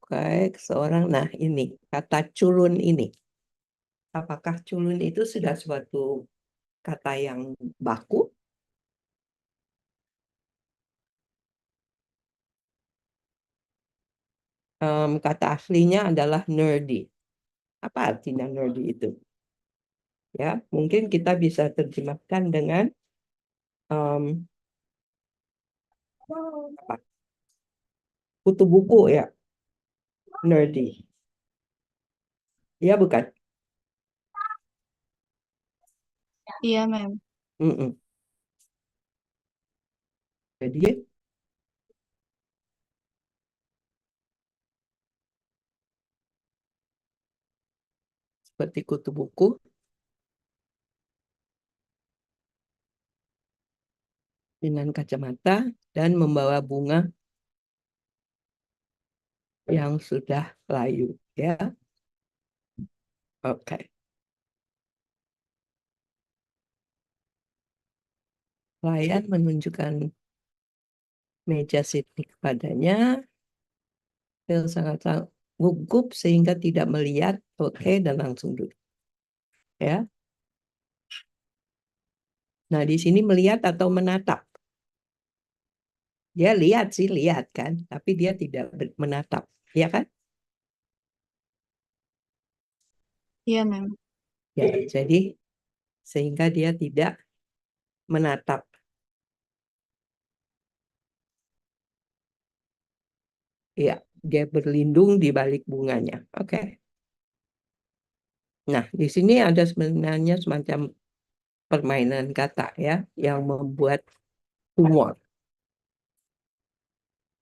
kayak seorang. Nah, ini kata culun ini. Apakah culun itu sudah suatu kata yang baku? Kata aslinya adalah nerdy. Apa artinya nerdy itu? Ya, mungkin kita bisa terjemahkan dengan apa? Kutu buku ya, nerdy. Ya bukan? Iya, Mem. Mm-mm. Jadi seperti kutu buku dengan kacamata dan membawa bunga yang sudah layu, ya. Oke. Pelayan menunjukkan meja Sydney kepadanya. Phil sangat gugup sehingga tidak melihat. Oke, dan langsung duduk. Ya. Nah, di sini melihat atau menatap. Dia lihat sih, lihat kan, tapi dia tidak menatap, ya kan? Iya, Mem. Ya, jadi sehingga dia tidak menatap. Ya, dia berlindung di balik bunganya. Oke. Nah, di sini ada sebenarnya semacam permainan kata ya yang membuat humor.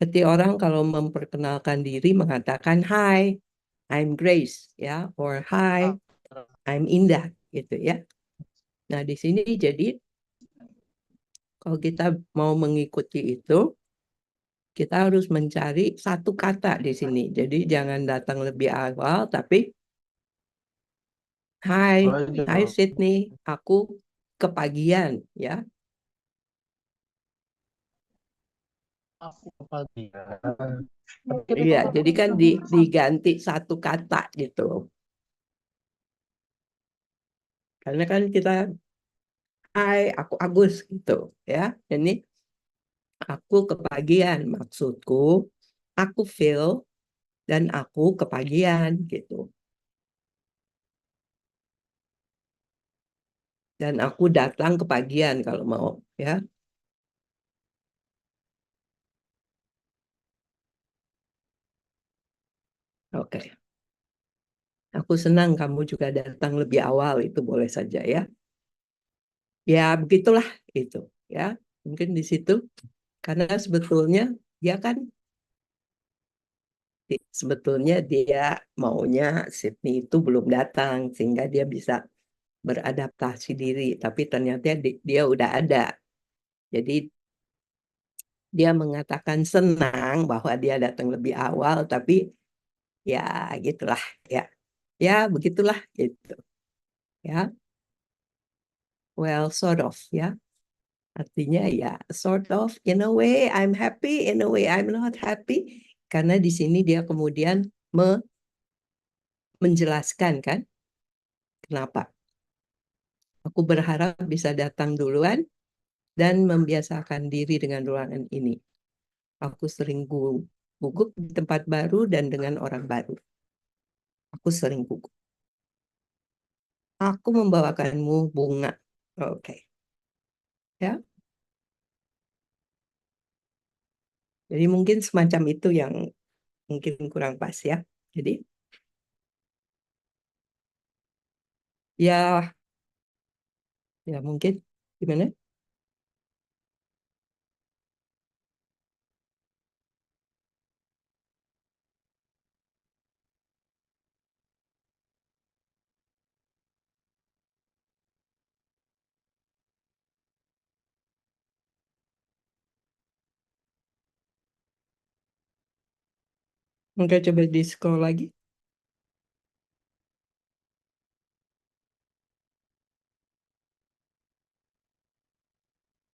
Seperti orang kalau memperkenalkan diri mengatakan Hi, I'm Grace ya, or Hi, I'm Indah gitu ya. Nah, di sini jadi kalau kita mau mengikuti itu, kita harus mencari satu kata di sini. Jadi jangan datang lebih awal, tapi Hai Sydney, aku kepagian ya. Aku kebagian. Iya, jadi kan diganti satu kata gitu. Karena kan kita Hai, aku Agus gitu ya. Ini aku kepagian maksudku, aku Phil dan aku kepagian gitu. Dan aku datang kepagian kalau mau ya. Oke. Aku senang kamu juga datang lebih awal, itu boleh saja ya. Ya begitulah itu ya. Mungkin di situ karena dia kan sebetulnya dia maunya Sydney itu belum datang sehingga dia bisa beradaptasi diri, tapi ternyata dia udah ada. Jadi dia mengatakan senang bahwa dia datang lebih awal, tapi ya gitulah ya. Ya begitulah gitu. Ya. Well, sort of ya. Artinya ya sort of in a way I'm happy, in a way I'm not happy. Karena di sini dia kemudian menjelaskan kan kenapa. Aku berharap bisa datang duluan dan membiasakan diri dengan ruangan ini. Aku sering gugup di tempat baru dan dengan orang baru. Aku sering gugup. Aku membawakanmu bunga. Oke. Ya. Jadi mungkin semacam itu yang mungkin kurang pas ya. Jadi ya mungkin gimana? Mungkin coba di scroll lagi.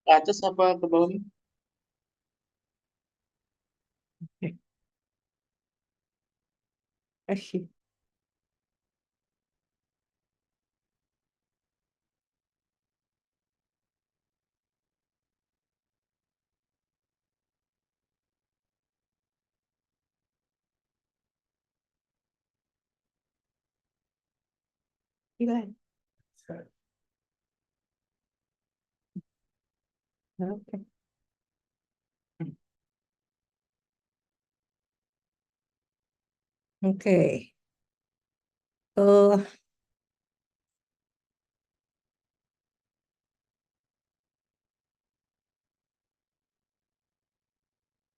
Ke atas apa ke bawah? Oke. Asyik. Gila. Oke. Oke. Eh,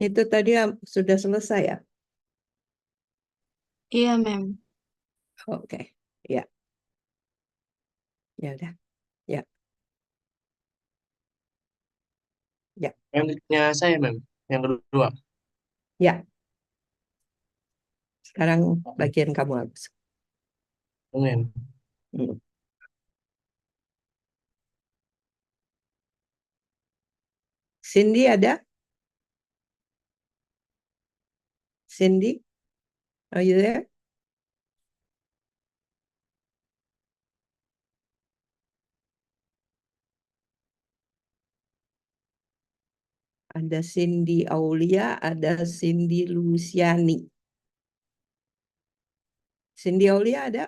itu tadi sudah selesai ya? Iya, Mem. Oke. Ya, ya udah. Ya, ya, Yang punya saya, Mem. Yang kedua. ya. Sekarang bagian kamu Agus. Mem. Hmm. Cindy ada? Cindy, are you there? Ada Cindy Aulia, ada Cindy Luciani. Cindy Aulia ada?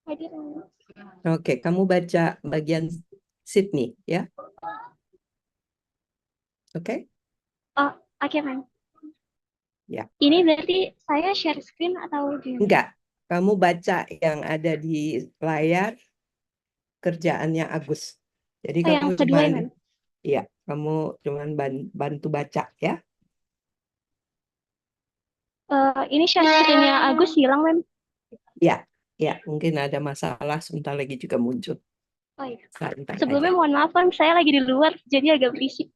Hadir. Oke, kamu baca bagian Sydney ya. Oke? Oh, oke, Mem. Ya. Ini berarti saya share screen atau gimana? Enggak. Kamu baca yang ada di layar kerjaannya Agus. Jadi Oh, yang kamu kedua ya, cuman Mem. ya, kamu cuman bantu baca ya. Ini share screen-nya Agus hilang, Mem. Ya, ya, mungkin ada masalah sebentar lagi juga muncul. Oh iya. Santai Sebelumnya aja. mohon maaf, Mem. Saya lagi di luar, jadi agak berisik.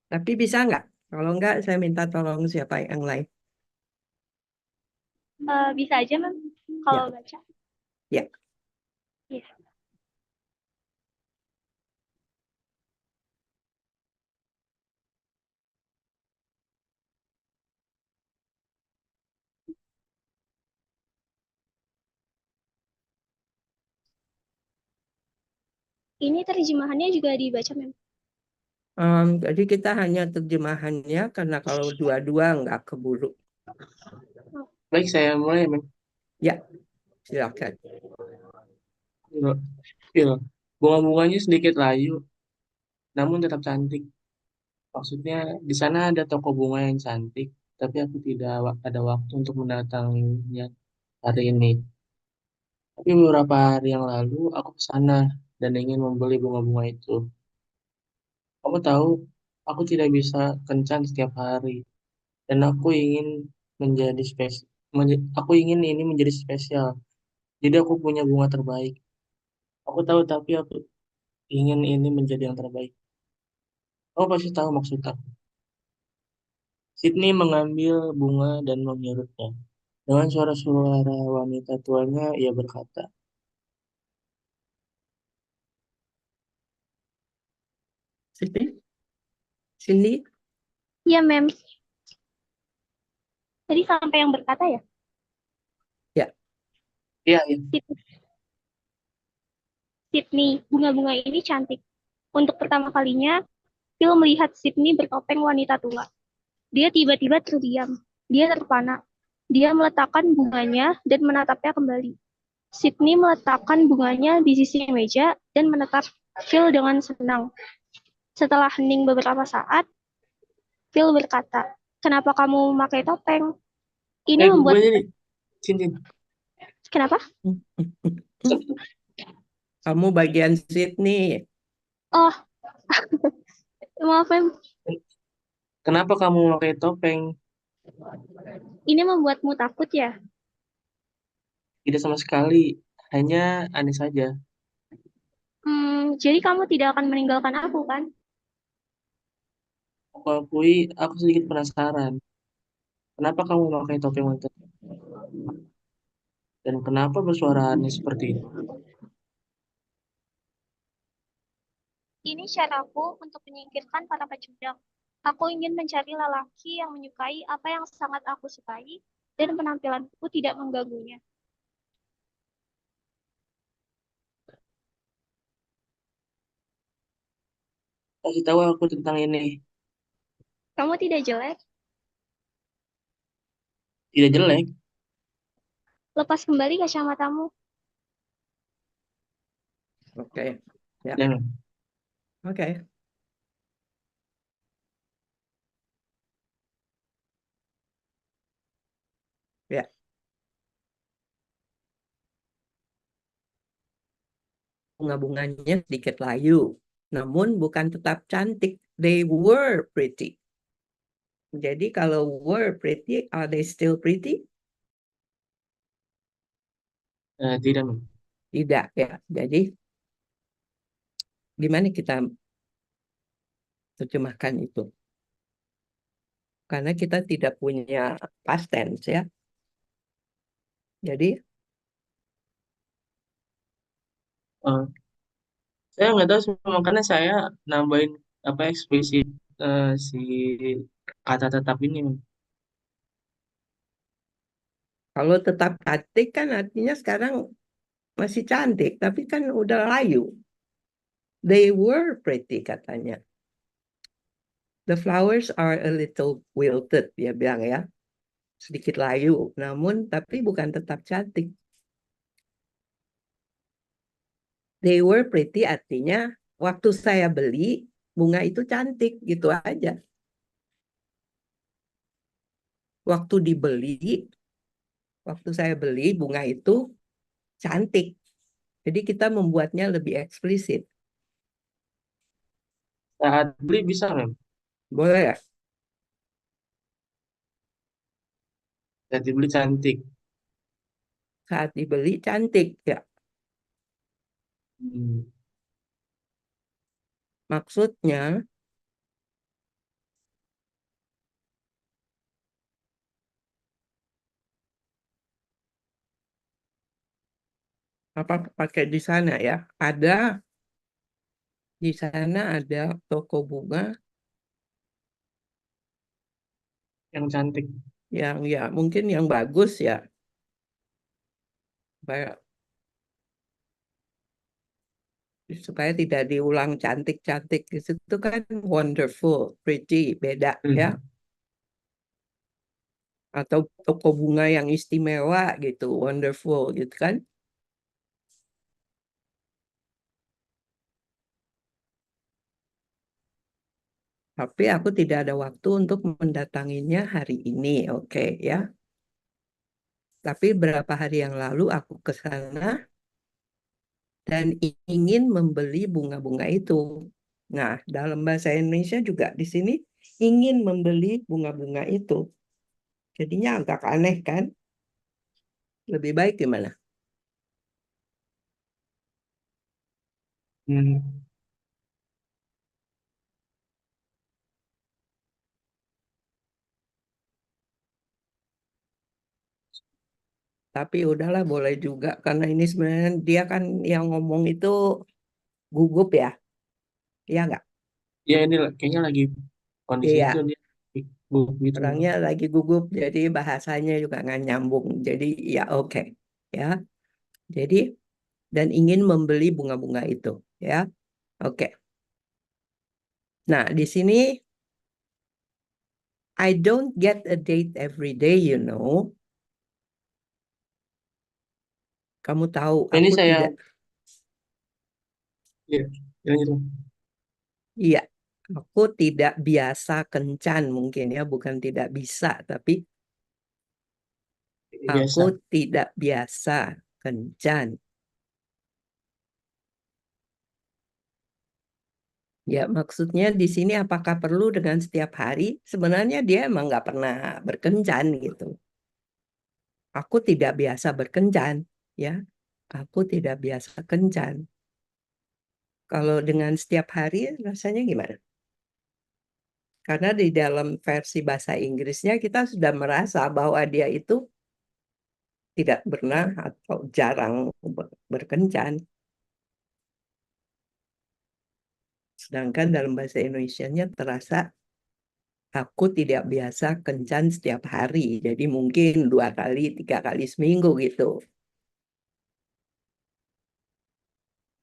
Tapi bisa nggak? Kalau nggak, saya minta tolong siapa yang lain. Bisa aja, Mem. Ya, Kalau baca. ya. Iya. Ini terjemahannya juga dibaca, Mem. Jadi kita hanya terjemahannya karena kalau dua-dua nggak keburu. Baik, saya mulai, Mem. Ya, silakan. Iya. Iya. Bunga-bunganya sedikit layu, namun tetap cantik. Maksudnya, di sana ada toko bunga yang cantik, tapi aku tidak ada waktu untuk mendatanginya hari ini. Tapi beberapa hari yang lalu, aku ke sana dan ingin membeli bunga-bunga itu. Kamu tahu, aku tidak bisa kencan setiap hari, dan aku ingin menjadi spesial. Aku ingin ini menjadi spesial. Jadi aku punya bunga terbaik. Aku tahu, tapi aku ingin ini menjadi yang terbaik. Kamu pasti tahu maksud aku. Sydney mengambil bunga dan menghirup-nya. Dengan suara-suara wanita tuanya, ia berkata, Sini, sini. Iya, Mem. Tadi sampai yang berkata ya? Ya, iya, iya. Sydney, bunga-bunga ini cantik. Untuk pertama kalinya, Phil melihat Sydney bertopeng wanita tua. Dia tiba-tiba terdiam. Dia terpana. Dia meletakkan bunganya dan menatapnya kembali. Sydney meletakkan bunganya di sisi meja dan menatap Phil dengan senang. Setelah hening beberapa saat, Phil berkata, "Kenapa kamu memakai topeng? Ini Gue membuat..." jadi cincin. Kenapa? kamu bagian Sydney. Oh, maaf, Mem. Kenapa kamu memakai topeng? Ini membuatmu takut ya? Tidak sama sekali, hanya aneh saja. Jadi kamu tidak akan meninggalkan aku, kan? Aku akui, aku sedikit penasaran. Kenapa kamu memakai topeng wanita? Dan kenapa bersuara aneh seperti itu? Ini caraku untuk menyingkirkan para pecundang. Aku ingin mencari lelaki yang menyukai apa yang sangat aku sukai dan penampilanku tidak mengganggunya. Kasih tahu aku tentang ini. Kamu tidak jelek, Tidak jelek. lepas kembali kacamatamu. Oke. Ya, Dan oke. Ya, bunga-bunganya sedikit layu, namun bukan tetap cantik. They were pretty. Jadi kalau were pretty, are they still pretty? tidak, Mem. Tidak ya. Jadi gimana kita terjemahkan itu? Karena kita tidak punya past tense ya. Jadi Eh, saya nggak tahu semua karena saya nambahin apa eksplisit si kata tetap ini, Mem. kalau tetap cantik kan artinya sekarang masih cantik, tapi kan udah layu. They were pretty katanya. The flowers are a little wilted, dia bilang ya. Sedikit layu, namun tapi bukan tetap cantik. They were pretty artinya waktu saya beli bunga itu cantik gitu aja. Waktu dibeli, waktu saya beli bunga itu cantik. Jadi kita membuatnya lebih eksplisit. Saat beli bisa, Mem. Boleh ya? Saat dibeli cantik. Saat dibeli cantik ya. Hmm. Maksudnya apa pakai di sana ya? Ada di sana ada toko bunga Yang cantik. yang ya mungkin yang bagus ya. Supaya tidak diulang cantik-cantik di situ kan wonderful, pretty, beda ya. Hmm. Atau toko bunga yang istimewa gitu, wonderful gitu kan. Tapi aku tidak ada waktu untuk mendatanginya hari ini, oke ya. Tapi berapa hari yang lalu aku ke sana dan ingin membeli bunga-bunga itu. Nah, dalam bahasa Indonesia juga di sini ingin membeli bunga-bunga itu. Jadinya agak aneh kan? Lebih baik gimana? Hmm. Tapi udahlah boleh juga karena ini sebenarnya dia kan yang ngomong itu gugup ya, iya nggak? Ya ini kayaknya lagi kondisinya tuh Iya, dia gugup gitu. orangnya lagi gugup jadi bahasanya juga nggak nyambung. Jadi ya oke ya. Jadi dan ingin membeli bunga-bunga itu ya. Oke. Nah, di sini I don't get a date every day, you know. Kamu tahu Ini aku saya tidak. ya lanjut. Iya, aku tidak biasa kencan mungkin ya, bukan tidak bisa, tapi aku Biasa. tidak biasa kencan. Ya, maksudnya di sini apakah perlu dengan setiap hari? Sebenarnya dia emang nggak pernah berkencan gitu. Aku tidak biasa berkencan, ya. Aku tidak biasa kencan. Kalau dengan setiap hari rasanya gimana? Karena di dalam versi bahasa Inggrisnya kita sudah merasa bahwa dia itu tidak pernah atau jarang berkencan. Sedangkan dalam bahasa Indonesianya terasa Aku tidak biasa kencan setiap hari, jadi mungkin 2 kali, 3 kali seminggu gitu.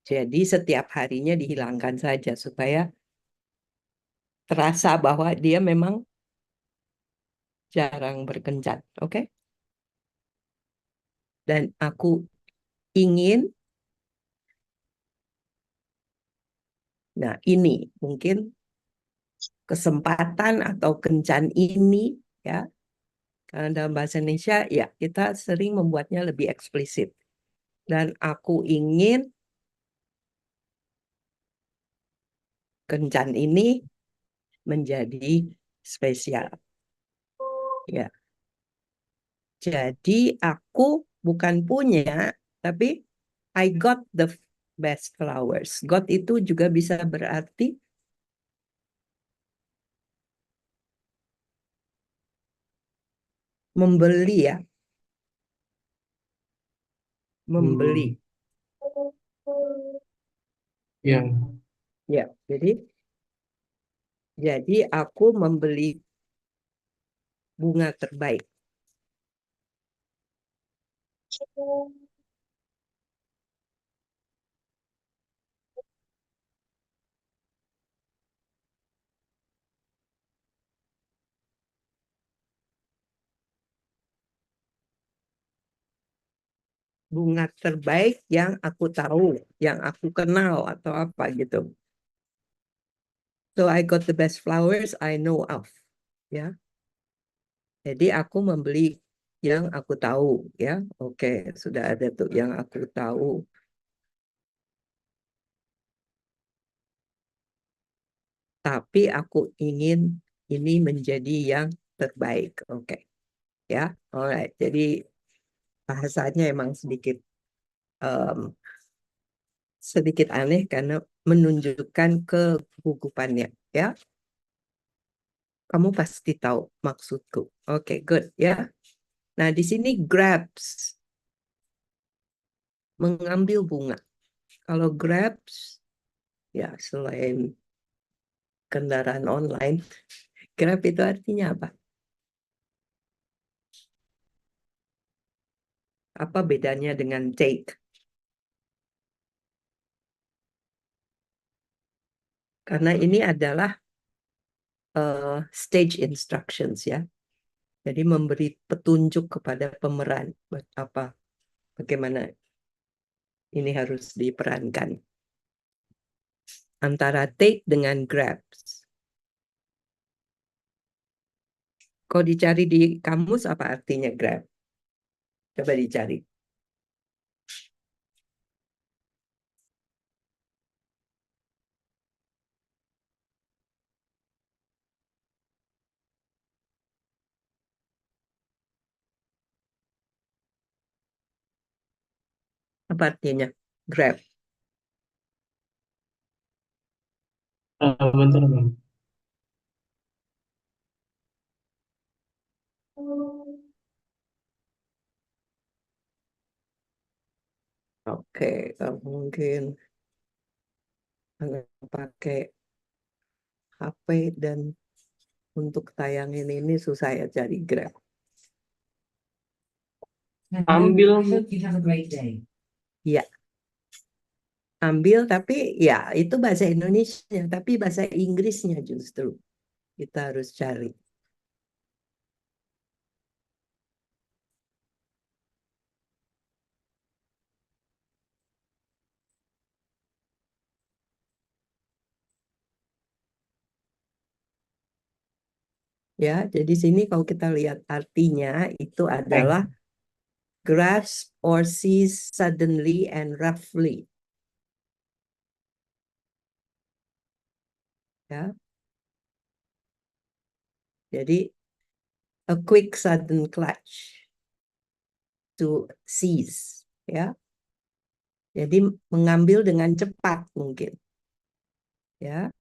Jadi setiap harinya dihilangkan saja supaya terasa bahwa dia memang jarang berkencan, oke? Dan aku ingin, nah ini mungkin kesempatan atau kencan ini ya, karena dalam bahasa Indonesia ya kita sering membuatnya lebih eksplisit. Dan aku ingin kencan ini menjadi spesial. Ya, jadi aku bukan punya, tapi I got the best flowers. Got itu juga bisa berarti membeli ya, membeli. Hmm. Ya, Ya, jadi aku membeli bunga terbaik. Bunga terbaik yang aku tahu, yang aku kenal atau apa gitu. So I got the best flowers I know of. Ya, jadi aku membeli yang aku tahu ya. Oke, sudah ada tuh yang aku tahu. Tapi aku ingin ini menjadi yang terbaik. Oke, ya. Alright. Jadi bahasanya emang sedikit aneh karena menunjukkan kegugupannya, ya. Kamu pasti tahu maksudku. Oke, good ya. Nah, di sini grabs, mengambil bunga. Kalau grabs, ya selain kendaraan online, grab itu artinya apa? Apa bedanya dengan take? Karena ini adalah stage instructions ya. Jadi memberi petunjuk kepada pemeran bagaimana ini harus diperankan. Antara take dengan grabs. Kalau dicari di kamus apa artinya grab? Coba dicari. Apa artinya? Grab. bentar bang. Oke, mungkin pakai HP dan untuk tayangin ini susah ya cari Grab. Ambil. Ya, ambil tapi ya itu bahasa Indonesia, tapi bahasa Inggrisnya justru kita harus cari. Ya, jadi sini kalau kita lihat artinya itu adalah grasp or seize suddenly and roughly. Ya, jadi a quick sudden clutch to seize. Ya, jadi mengambil dengan cepat mungkin. Ya,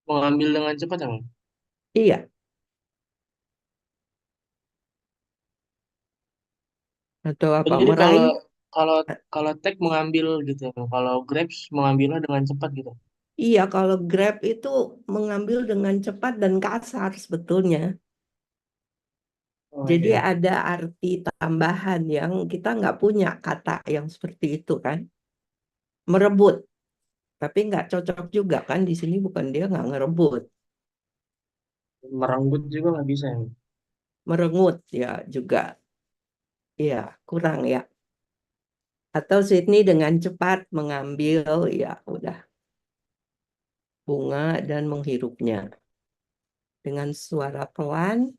Mengambil dengan cepat ya bang? iya. Atau apa? Jadi kalau Meraih? kalau kalau tag mengambil gitu, kalau Grabs mengambilnya dengan cepat gitu. Iya, kalau Grab itu mengambil dengan cepat dan kasar sebetulnya. Oh Jadi iya. ada arti tambahan yang kita nggak punya kata yang seperti itu kan. Merebut, tapi nggak cocok juga kan. Di sini bukan dia nggak ngerebut. Merenggut juga nggak bisa ya. Merengut ya juga. Iya, kurang ya. Atau Sydney dengan cepat mengambil, ya udah, bunga dan menghirupnya. Dengan suara pelan,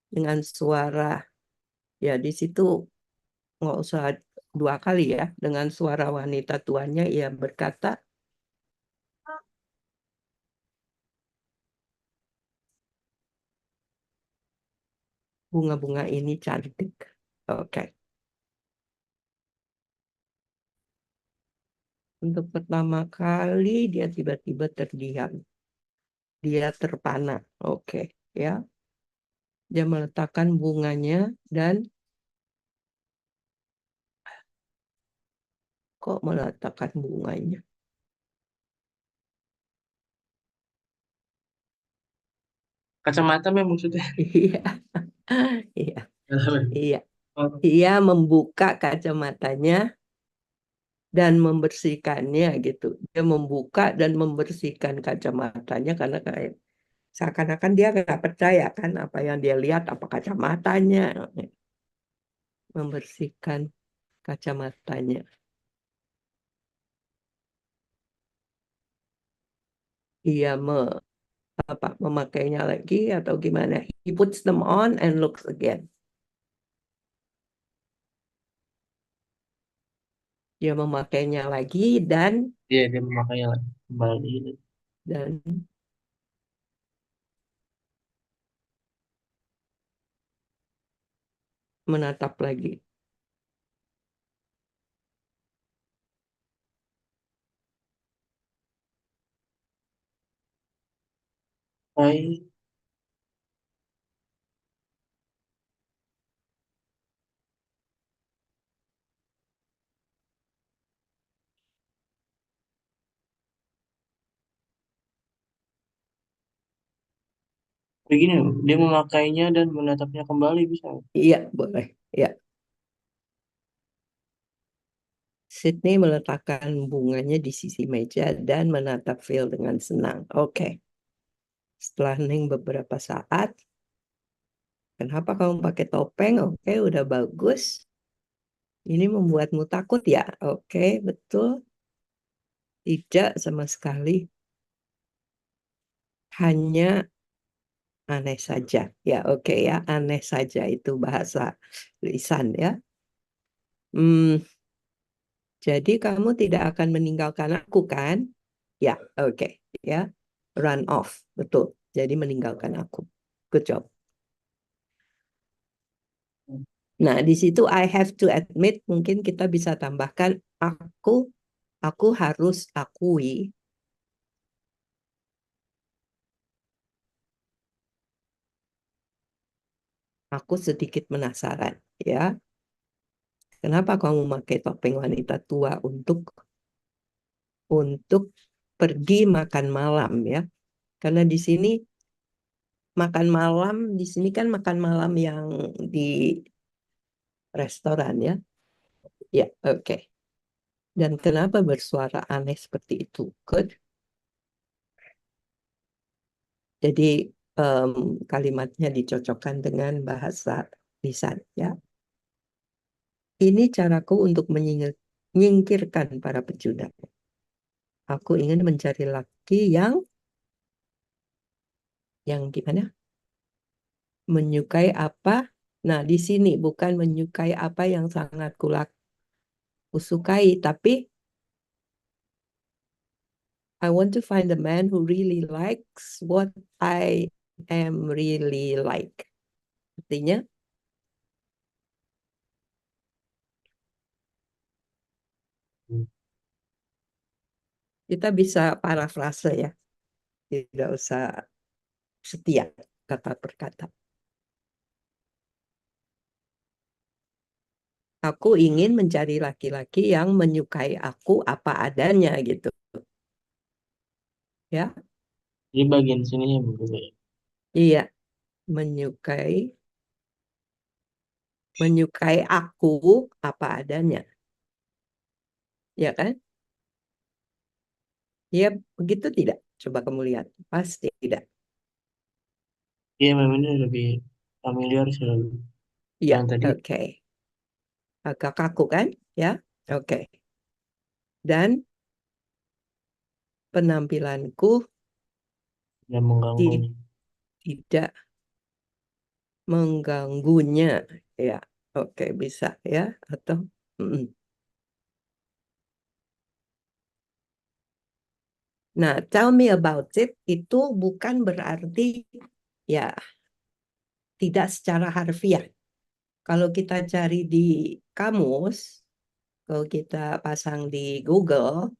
dengan suara, ya di situ nggak usah dua kali ya. Dengan suara wanita tuanya, ia berkata, bunga-bunga ini cantik. Oke. Untuk pertama kali dia tiba-tiba terdiam. Dia terpana. Oke, ya. Dia meletakkan bunganya dan kok meletakkan bunganya? Kacamata memang maksudnya. Iya, iya, iya. Oh, Ia membuka kacamatanya dan membersihkannya gitu. Dia membuka dan membersihkan kacamatanya karena kayak seakan-akan dia nggak percaya kan apa yang dia lihat, apa kacamatanya. Membersihkan kacamatanya. Ia memakainya lagi atau gimana? He puts them on and looks again. Dia memakainya lagi iya dia memakainya kembali. dan menatap lagi. Hai, begini, dia memakainya dan menatapnya kembali bisa. Iya, boleh. Ya. Sydney meletakkan bunganya di sisi meja dan menatap Phil dengan senang. Oke. Setelah Ning beberapa saat, kenapa kamu pakai topeng? Oke, udah bagus. Ini membuatmu takut ya? Oke, betul. Tidak sama sekali. Hanya aneh saja. Ya, oke ya. Aneh saja itu bahasa lisan ya. Hmm, jadi kamu tidak akan meninggalkan aku kan? Ya, oke. Ya, run off. Betul. Jadi meninggalkan aku. Good job. Nah, di situ I have to admit, mungkin kita bisa tambahkan aku harus akui, aku sedikit penasaran, ya. Kenapa kamu pakai topeng wanita tua untuk pergi makan malam ya? Karena di sini makan malam di sini kan makan malam yang di restoran ya. Ya, oke. Dan kenapa bersuara aneh seperti itu? Good. Jadi em, kalimatnya dicocokkan dengan bahasa lisan ya. Ini caraku untuk menyingkirkan para pecundang. Aku ingin mencari laki yang gimana? Menyukai apa? Nah, di sini bukan menyukai apa yang sangat kusukai, tapi I want to find a man who really likes what I am really like. Artinya, kita bisa parafrase ya, tidak usah setia kata per kata. Aku ingin mencari laki-laki yang menyukai aku apa adanya gitu. Ya, Jadi bagian sininya berbeda ya. iya, menyukai aku apa adanya. Ya kan? Ya, begitu tidak? Coba kamu lihat. Pasti tidak. Iya, memang ini lebih familiar sih lebih. Iya, Yang tadi oke. Agak kaku kan? Ya, oke. Dan penampilanku yang mengganggunya. tidak mengganggunya. Ya, oke, bisa ya. Atau mm. Nah, tell me about it itu bukan berarti ya tidak secara harfiah. Kalau kita cari di kamus, kalau kita pasang di Google,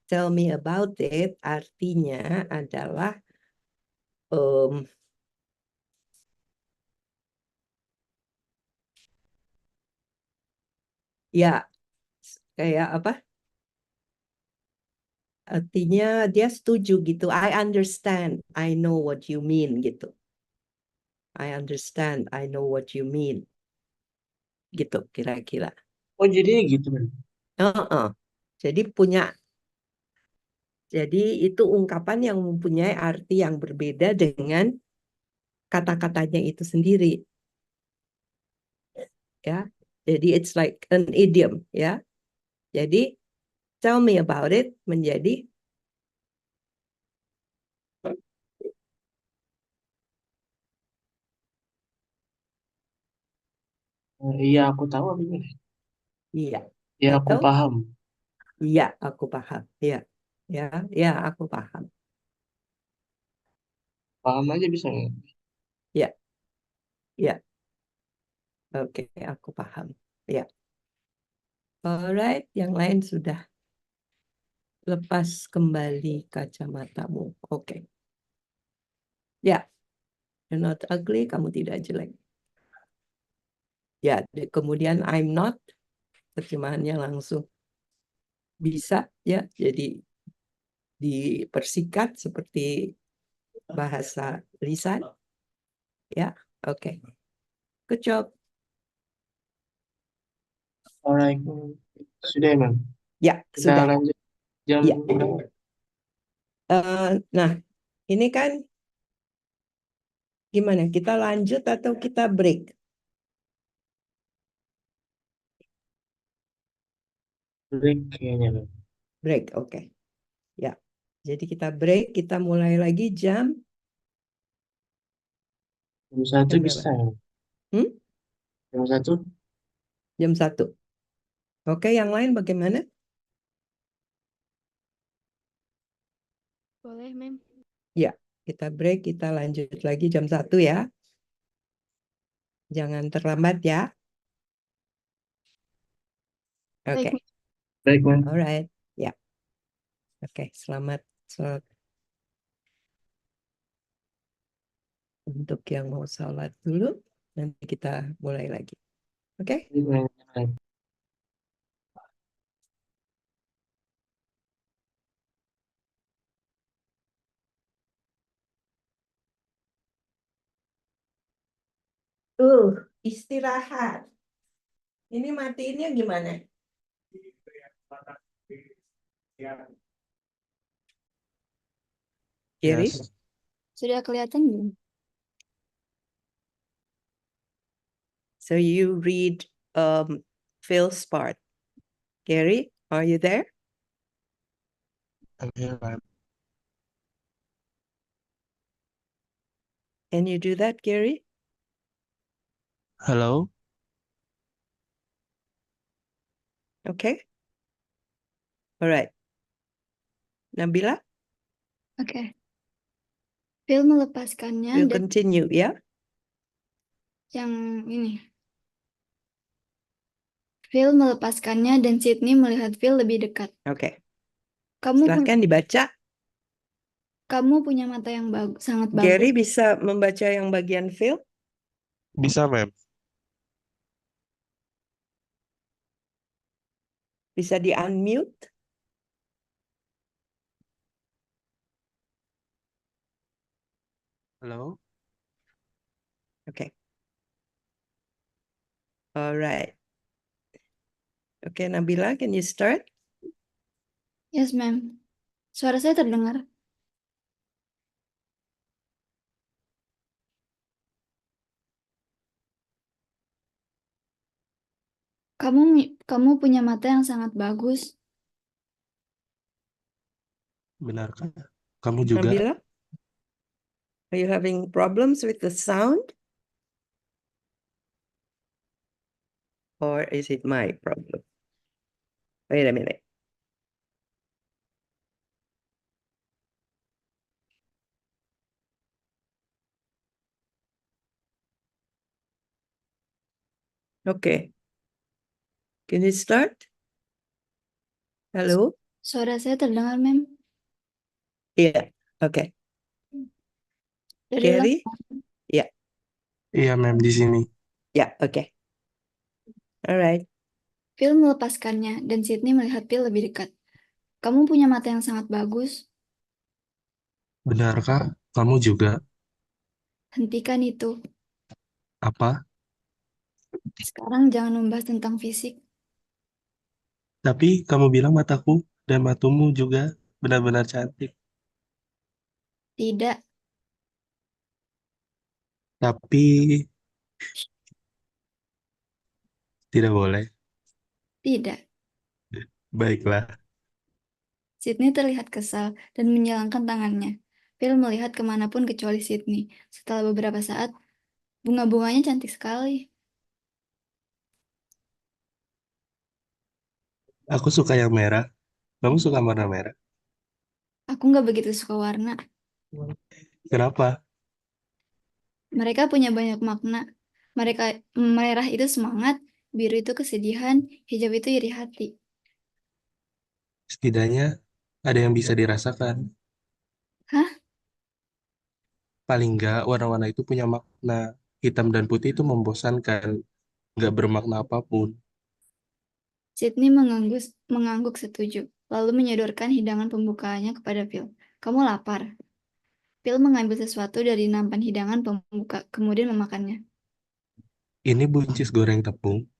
tell me about it artinya adalah em, ya kayak apa? Artinya dia setuju gitu. I understand, I know what you mean gitu. I understand, I know what you mean gitu kira-kira. Oh, jadinya gitu kan. Heeh. Jadi itu ungkapan yang mempunyai arti yang berbeda dengan kata-katanya itu sendiri ya. Jadi it's like an idiom ya. Jadi tell me about it menjadi Iya, aku tahu apa ini. iya Ya, aku atau paham. iya aku paham. Iya. Ya, ya aku paham. Paham aja bisa nggak? Ya, ya. Oke, aku paham. Ya. Alright, yang lain sudah lepas kembali kacamatamu. Oke. Ya, you're not ugly, kamu tidak jelek. Ya, kemudian I'm not, terjemahannya langsung bisa ya, jadi dipersikat seperti bahasa lisan. Ya, oke. Good job. Alright. Sudah emang. Ya, Kita sudah. lanjut jam Ya. Nah, ini kan gimana? Kita lanjut atau kita break? break kayaknya. Bang. Break, oke. Ya. Jadi kita break, kita mulai lagi jam Jam satu jam berapa? bisa. Ya? Hmm? Jam satu. Jam 1. Oke, yang lain bagaimana? Boleh, Mem. Ya, kita break, kita lanjut lagi jam 1 ya. Jangan terlambat ya. Baik, Oke, Mem. Baik, man. alright. Ya, oke. Selamat untuk yang mau sholat dulu. Nanti kita mulai lagi. Oke? Baik, man. Istirahat. Ini matiinnya gimana? Kiri? Yes. Sudah kelihatan belum? So you read Phil's part. Gary, are you there? I'm here, ma'am. Can you do that, Gary? Hello? Okay. All right. Nabila, Oke. Phil melepaskannya we'll dan continue ya. yang ini. Phil melepaskannya dan Sydney melihat Phil lebih dekat. Oke. Kamu Silahkan dibaca. punya mata yang sangat Gary bagus. bisa membaca yang bagian Phil? Bisa, ma'am. Bisa di-unmute? Halo? Okay. All right. Okay, Nabila, can you start? Yes, ma'am. Suara saya terdengar. Kamu punya mata yang sangat bagus. Benarkah? Kamu juga? Nabila, are you having problems with the sound? Or is it my problem? Wait a minute. Okay. Can you start? Hello? Suara saya terdengar, ma'am. Yeah. Okay. Dari Gary? Yeah. Iya, ma'am, di sini. Yeah. Okay. All right. Phil melepaskannya dan Sydney melihat Phil lebih dekat. Kamu punya mata yang sangat bagus. Benarkah? Kamu juga? Hentikan itu. Apa? Sekarang jangan membahas tentang fisik. Tapi kamu bilang mataku dan matamu juga benar-benar cantik. Tidak, Tapi tidak boleh. tidak. Baiklah. Sydney terlihat kesal dan menyilangkan tangannya. Phil melihat kemanapun kecuali Sydney. Setelah beberapa saat, bunga-bunganya cantik sekali. Aku suka yang merah. Kamu suka warna merah? Aku nggak begitu suka warna. Kenapa? Mereka punya banyak makna. Merah itu semangat, biru itu kesedihan, hijau itu iri hati. Setidaknya ada yang bisa dirasakan. Hah? Paling nggak warna-warna itu punya makna. Hitam dan putih itu membosankan. Nggak bermakna apapun. Sydney mengangguk setuju, lalu menyodorkan hidangan pembukaannya kepada Phil. Kamu lapar? Phil mengambil sesuatu dari nampan hidangan pembuka, kemudian memakannya. Ini buncis goreng tepung.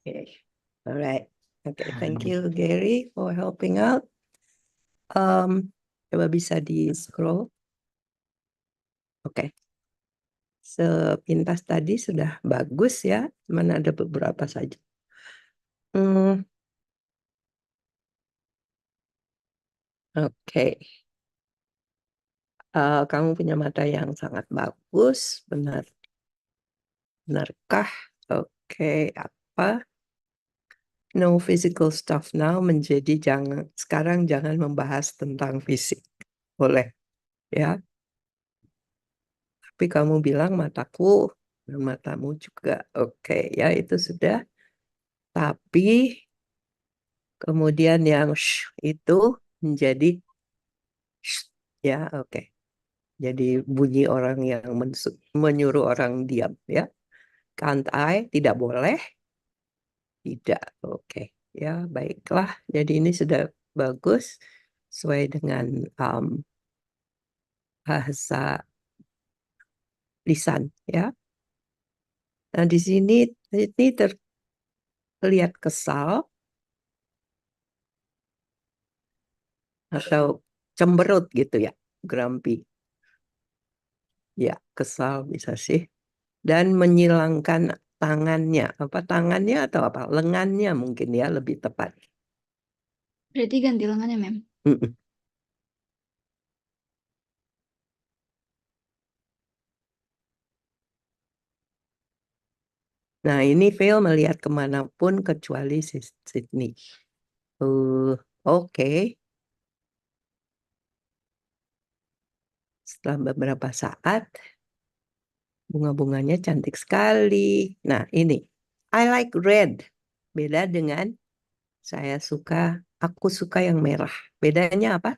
Okay. All right. Okay. Thank you, Gary, for helping out. Coba bisa di-scroll. Oke. Sepintas tadi sudah bagus ya. Cuman ada beberapa saja. Oke. Kamu punya mata yang sangat bagus. Benarkah? Oke. Apa? No physical stuff now menjadi sekarang jangan membahas tentang fisik. Boleh. Ya. Tapi kamu bilang mataku dan matamu juga. Oke, ya itu sudah. Tapi kemudian yang itu menjadi ya, oke. Jadi bunyi orang yang menyuruh orang diam, ya. Can't I? Tidak boleh. Tidak. Oke. Ya, baiklah. Jadi ini sudah bagus sesuai dengan bahasa lisan, ya. Nah, di sini ini terlihat kesal atau cemberut gitu ya, grumpy. Ya, kesal bisa sih. Dan menyilangkan tangannya. Apa tangannya atau apa? Lengannya mungkin ya lebih tepat. Berarti ganti lengannya, ma'am. Mm-mm. Nah, ini Phil melihat kemanapun kecuali Sydney. Oke. Setelah beberapa saat, bunga-bunganya cantik sekali. Nah, ini. I like red. Beda dengan aku suka yang merah. Bedanya apa?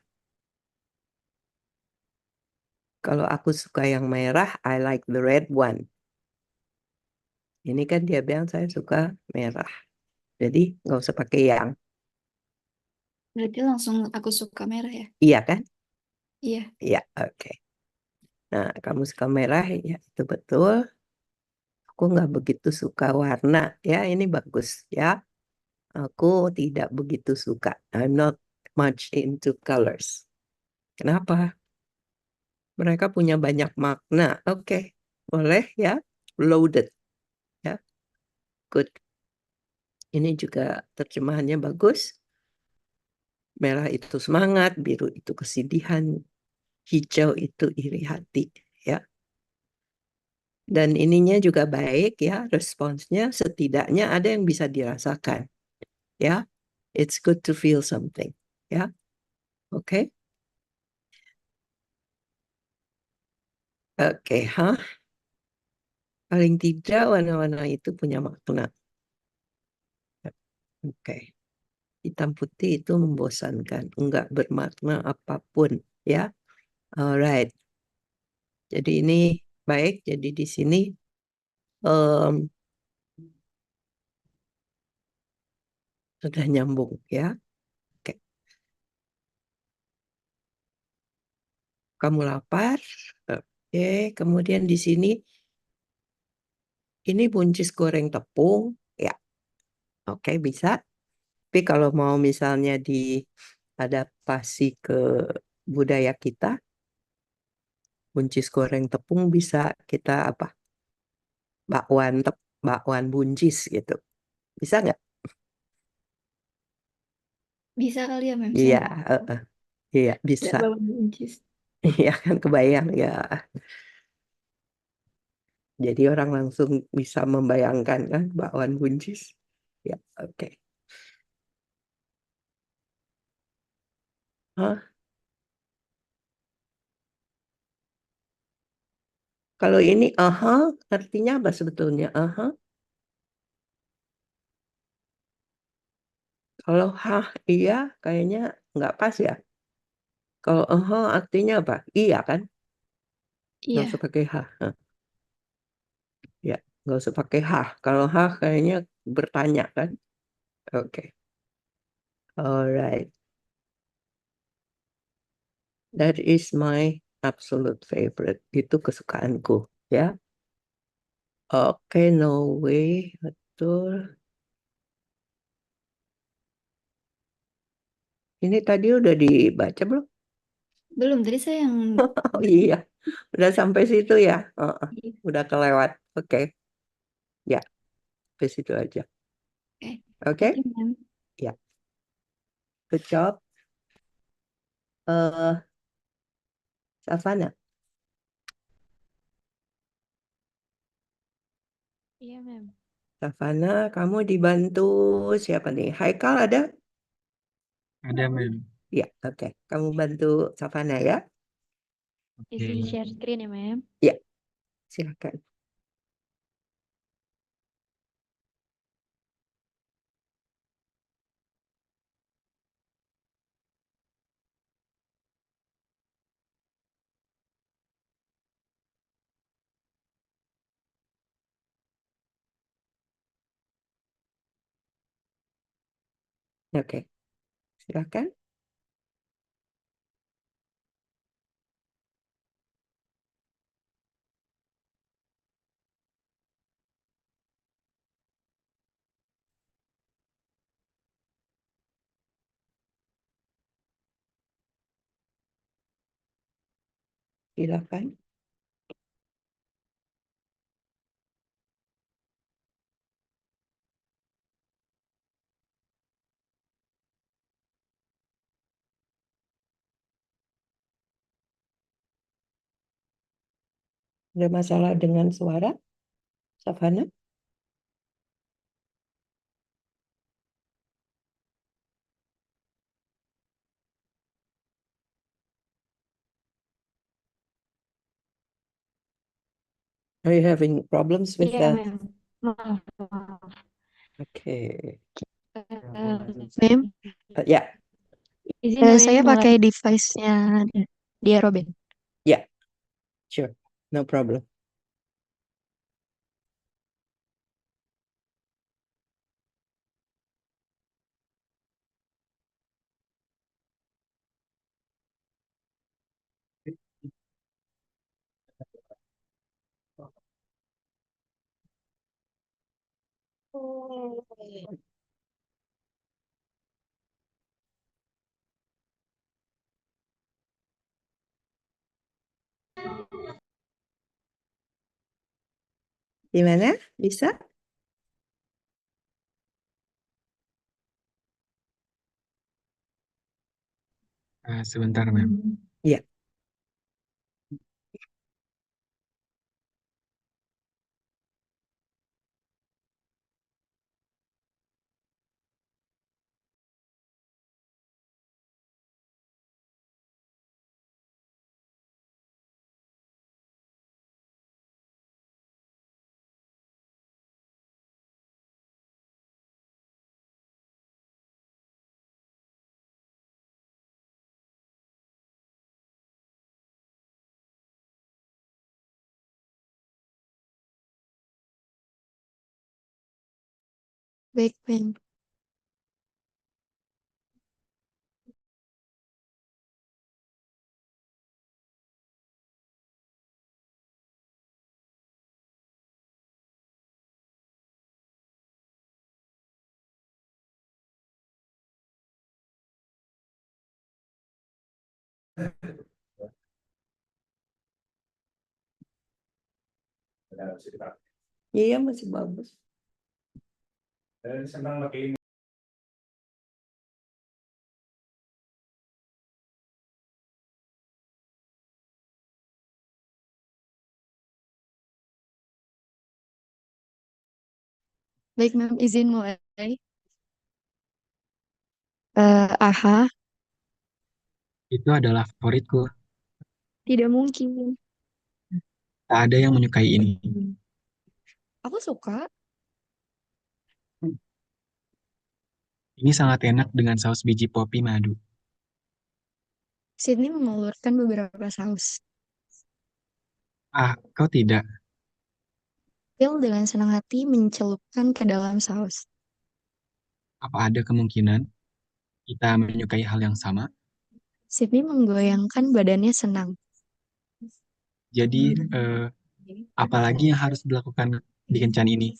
Kalau aku suka yang merah, I like the red one. Ini kan dia bilang saya suka merah. Jadi nggak usah pakai yang. Berarti langsung aku suka merah ya? Iya kan? Iya. Iya, oke. Nah, kamu suka merah, ya itu betul. Aku nggak begitu suka warna, ya ini bagus ya. Aku tidak begitu suka. I'm not much into colors. Kenapa? Mereka punya banyak makna. Oke, boleh ya. Loaded, ya. Good. Ini juga terjemahannya bagus. Merah itu semangat, biru itu kesedihan, hijau itu iri hati, ya. Dan ininya juga baik ya, responsnya setidaknya ada yang bisa dirasakan, ya. It's good to feel something, ya. Oke. Oke, paling tidak warna-warna itu punya makna. Oke. Hitam putih itu membosankan, enggak bermakna apapun, ya. Alright. Jadi ini baik. Jadi di sini sudah nyambung, ya. Oke. Kamu lapar? Oke. Kemudian di sini ini buncis goreng tepung, ya. Oke, bisa. Tapi kalau mau misalnya diadaptasi ke budaya kita, buncis goreng tepung bisa kita apa? Bakwan buncis gitu. Bisa nggak? Bisa kali ya, Mem? Iya, Saya iya tidak bisa. bawa buncis. Iya kan kebayang ya. Jadi orang langsung bisa membayangkan kan bakwan buncis. Ya, oke. Hah? Kalau ini artinya apa sebetulnya? Kalau iya kayaknya nggak pas ya. Kalau artinya apa? Iya kan? Nggak Iya. usah pakai H. Ya, nggak usah pakai H. Kalau H kayaknya bertanya kan? Oke. Alright. That is my absolute favorite. Itu kesukaanku, ya. Oke, no way. Betul. Ini tadi udah dibaca belum? Belum, tadi saya yang... Oh iya, udah sampai situ ya. Iya. Udah kelewat. Oke, ya, sampai situ aja. Oke. Oke, Thank you, Mem. ya, good job. Savana, Iya, Mem. Savana, kamu dibantu siapa nih? Haikal ada? Ada, Mem. Ya, oke. Kamu bantu Savana ya? Izin Oke. share screen ya, Mem. Ya, silakan. Oke, silakan. Silakan. Ada masalah dengan suara, Savana? Are you having problems with Iya, that? Mem. Maaf, maaf. Oke. Mem, Ya, izin ya, Mem, Saya mulai. pakai device-nya dia Robin. ya, sure. No problem. Gimana? Bisa? Sebentar, Mem. Iya. Baik, Mem. Iya, masih bagus. Baik, Mem. Izin mulai. Aha, Itu adalah favoritku. tidak mungkin. Tak ada yang menyukai ini. Aku suka. Ini sangat enak dengan saus biji popi madu. Sydney mengelurkan beberapa saus. Kau tidak. Phil dengan senang hati mencelupkan ke dalam saus. Apa ada kemungkinan kita menyukai hal yang sama? Sydney menggoyangkan badannya senang. Jadi, apalagi yang harus dilakukan di kencan ini?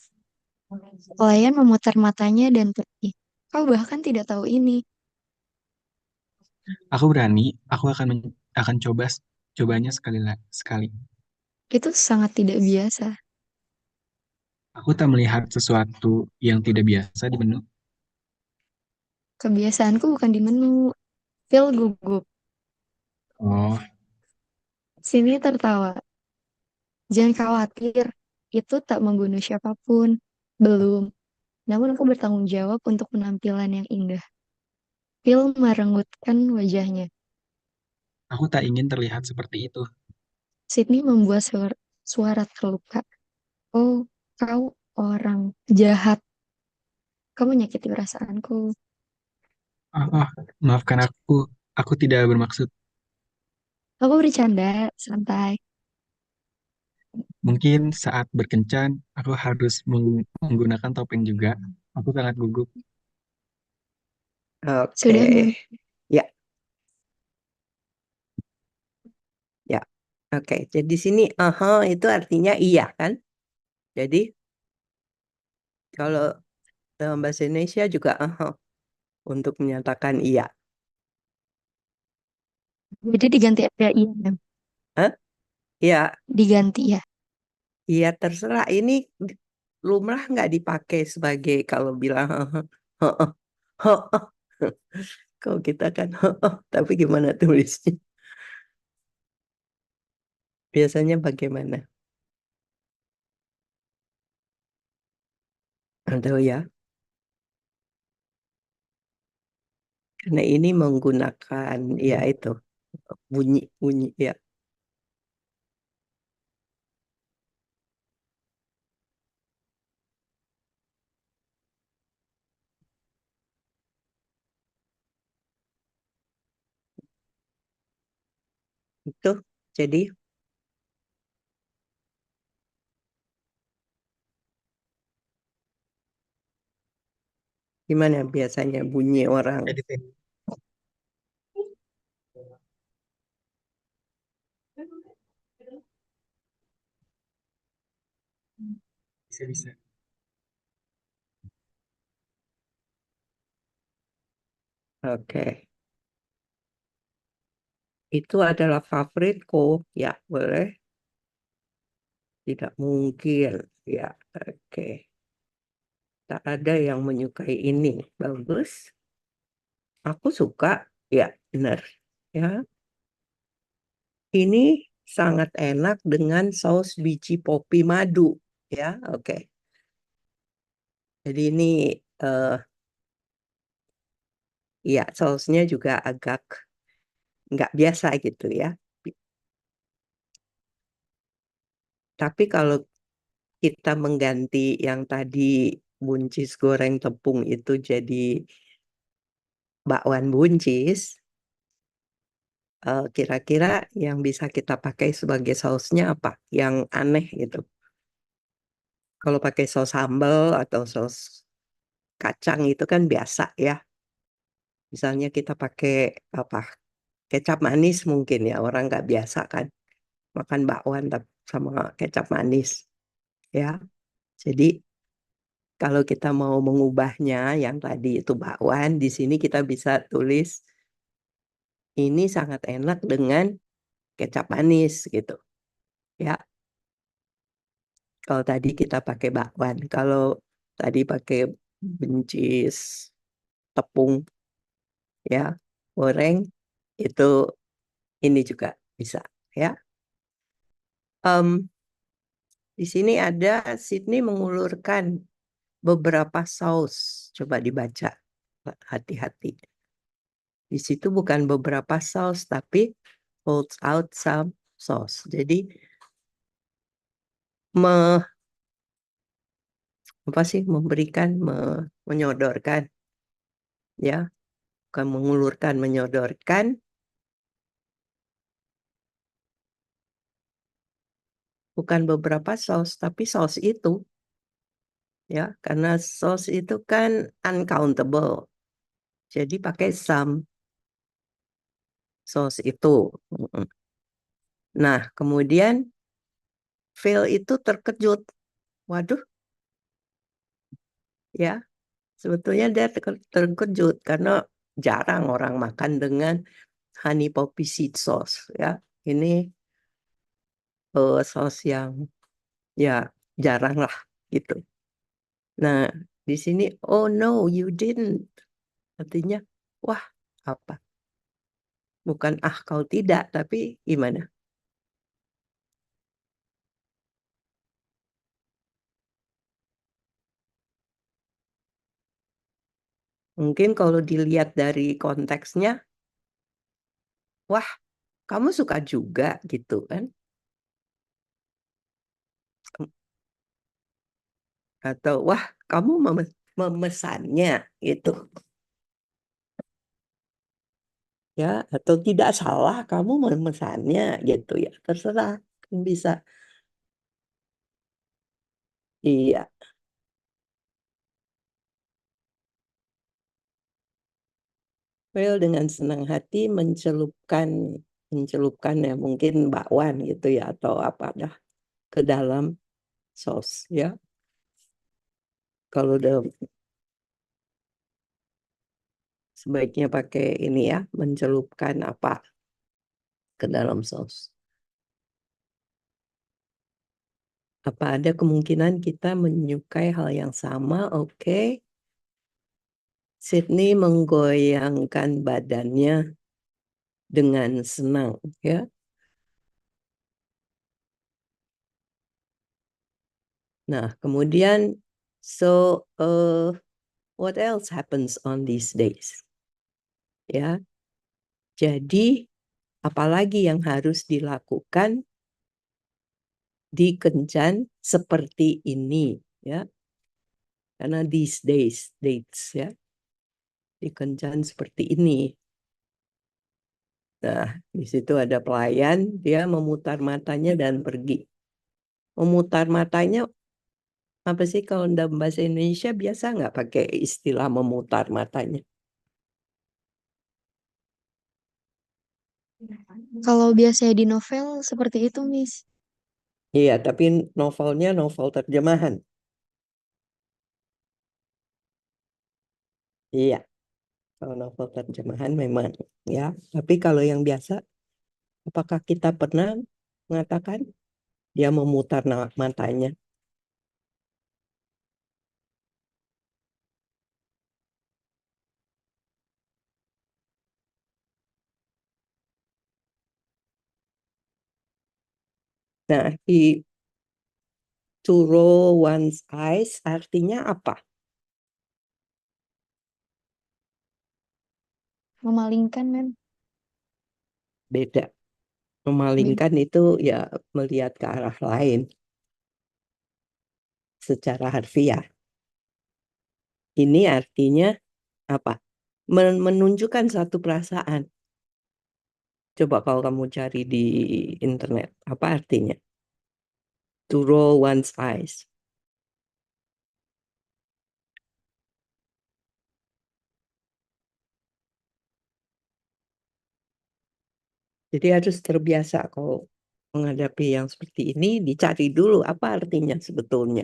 Pelayan memutar matanya dan pergi. Kau bahkan tidak tahu ini. Aku berani, aku akan cobanya sekali. Itu sangat tidak biasa. Aku tak melihat sesuatu yang tidak biasa di menu. Kebiasaanku bukan di menu. Phil gugup. Oh, Sini tertawa. Jangan khawatir, itu tak membunuh siapapun. Belum. Namun aku bertanggung jawab untuk penampilan yang indah. Phil merenggutkan wajahnya. aku tak ingin terlihat seperti itu. Sydney membuat suara terluka. Oh, kau orang jahat. Kamu menyakiti perasaanku. Oh, maafkan aku. Aku tidak bermaksud. Aku bercanda, santai. Mungkin saat berkencan, aku harus menggunakan topeng juga. Aku sangat gugup. Oke. Sudah, Mem. Ya, ya. Oke. Jadi sini aha itu artinya iya kan? Jadi kalau dalam bahasa Indonesia juga aha untuk menyatakan iya. Jadi diganti ada iya, Mem. Hah? Ya, Diganti ya. iya terserah. Ini lumrah nggak dipakai sebagai kalau bilang heeh, heeh, heeh. Kalau kita kan heeh, tapi gimana tulisnya? Biasanya bagaimana? Atau ya, karena ini menggunakan ya itu bunyi ya itu. Jadi gimana biasanya bunyi orang? Edit. Bisa. Oke. Itu adalah favoritku. Ya, boleh. Tidak mungkin. Ya, oke. Tak ada yang menyukai ini. Bagus. Aku suka. Ya, benar. Ya, ini sangat enak dengan saus biji popi madu. Ya, oke. Jadi ini, ya, sausnya juga agak nggak biasa gitu ya. Tapi kalau kita mengganti yang tadi buncis goreng tepung itu jadi bakwan buncis, kira-kira yang bisa kita pakai sebagai sausnya apa? Yang aneh gitu. Kalau pakai saus sambal atau saus kacang itu kan biasa ya. Misalnya kita pakai apa? Kecap manis mungkin ya, orang nggak biasa kan makan bakwan sama kecap manis ya. Jadi kalau kita mau mengubahnya yang tadi itu bakwan, di sini kita bisa tulis ini sangat enak dengan kecap manis gitu. Ya, kalau tadi kita pakai bakwan, kalau tadi pakai buncis tepung ya, goreng itu ini juga bisa ya. Em, di sini ada Sydney mengulurkan beberapa saus. Coba dibaca, hati-hati. Di situ bukan beberapa saus, tapi holds out some sauce. Jadi apa sih memberikan, menyodorkan, ya, bukan mengulurkan, menyodorkan. Bukan beberapa saus, tapi saus itu, ya, karena saus itu kan uncountable. Jadi pakai some saus itu. Mm-mm. Nah, kemudian Phil itu terkejut. Waduh, ya, sebetulnya dia terkejut karena jarang orang makan dengan honey poppy seed sauce, ya. Ini saus yang ya jarang lah gitu. Nah, di sini, oh no, you didn't. Artinya, wah, apa? Bukan kau tidak, tapi gimana? Mungkin kalau dilihat dari konteksnya, wah, kamu suka juga gitu kan? Atau wah, kamu memesannya gitu. Ya, atau tidak salah kamu memesannya gitu ya. Terserah, kan bisa. Iya, Well dengan senang hati mencelupkan ya mungkin bakwan gitu ya atau apa dah ke dalam sos ya. Kalau udah sebaiknya pakai ini ya, mencelupkan apa ke dalam sos. Apa ada kemungkinan kita menyukai hal yang sama? Oke. Sydney menggoyangkan badannya dengan senang ya. Nah, kemudian so what else happens on these days? Ya. Jadi apalagi yang harus dilakukan di kencan seperti ini ya. Karena these days dates ya. Di kencan seperti ini. Nah, di situ ada pelayan, dia memutar matanya dan pergi. Memutar matanya apa sih kalau dalam bahasa Indonesia biasa nggak pakai istilah memutar matanya? Kalau biasanya di novel seperti itu, Miss. Iya, tapi novelnya novel terjemahan. Iya, Kalau novel terjemahan memang ya. Tapi kalau yang biasa, apakah kita pernah mengatakan dia memutar matanya? Nah, to roll one's eyes artinya apa? Memalingkan, Mem. Beda. Beda. Memalingkan itu ya melihat ke arah lain secara harfiah. Ini artinya apa? Menunjukkan satu perasaan. Coba kalau kamu cari di internet, apa artinya? To roll one's eyes. Jadi harus terbiasa kalau menghadapi yang seperti ini, dicari dulu apa artinya sebetulnya.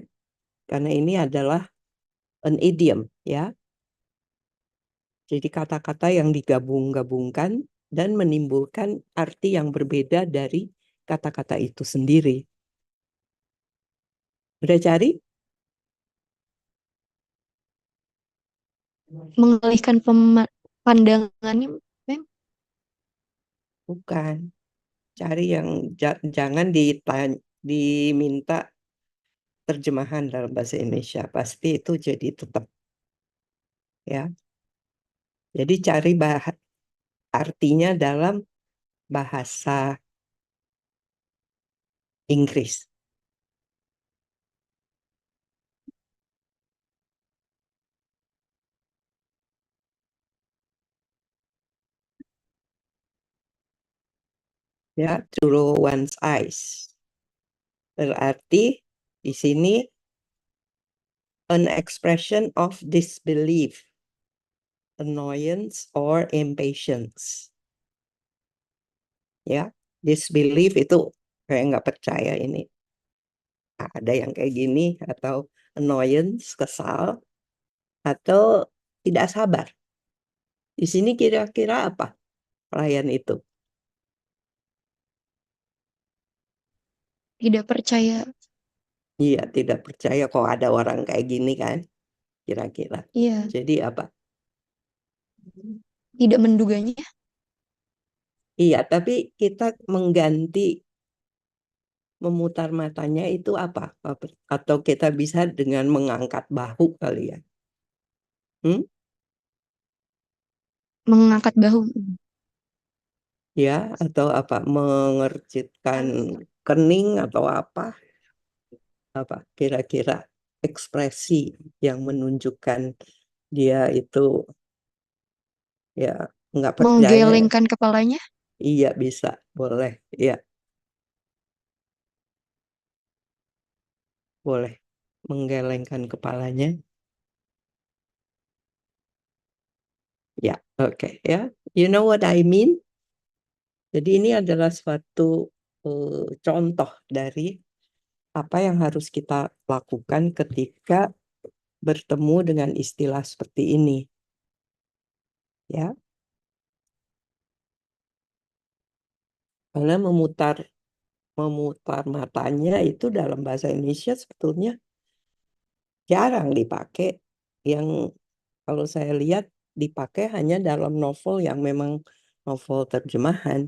Karena ini adalah an idiom, ya. Jadi kata-kata yang digabung-gabungkan dan menimbulkan arti yang berbeda dari kata-kata itu sendiri. Udah cari? Mengalihkan pandangannya, Mem. Bukan. Cari yang jangan diminta terjemahan dalam bahasa Indonesia. Pasti itu jadi tetap, ya. Jadi cari artinya dalam bahasa Inggris. Ya, to roll one's eyes. Berarti di sini an expression of disbelief, annoyance, or impatience. Ya, disbelief itu kayak nggak percaya ini. Ada yang kayak gini, atau annoyance, kesal, atau tidak sabar. Di sini kira-kira apa pelayan itu? Tidak percaya. Iya, tidak percaya kok ada orang kayak gini kan, kira-kira. Iya, Jadi apa? tidak menduganya. Iya, tapi kita mengganti memutar matanya itu apa? Atau kita bisa dengan mengangkat bahu kali ya? Mengangkat bahu. Ya, atau apa? Mengercitkan kening atau apa? Apa kira-kira ekspresi yang menunjukkan dia itu ya nggak percaya? Menggelengkan kepalanya. Iya, bisa, boleh. Iya, boleh. Menggelengkan kepalanya. Ya, oke, ya. You know what I mean? Jadi ini adalah suatu contoh dari apa yang harus kita lakukan ketika bertemu dengan istilah seperti ini. Ya. Karena memutar matanya itu dalam bahasa Indonesia sebetulnya jarang dipakai. Yang kalau saya lihat dipakai hanya dalam novel yang memang novel terjemahan.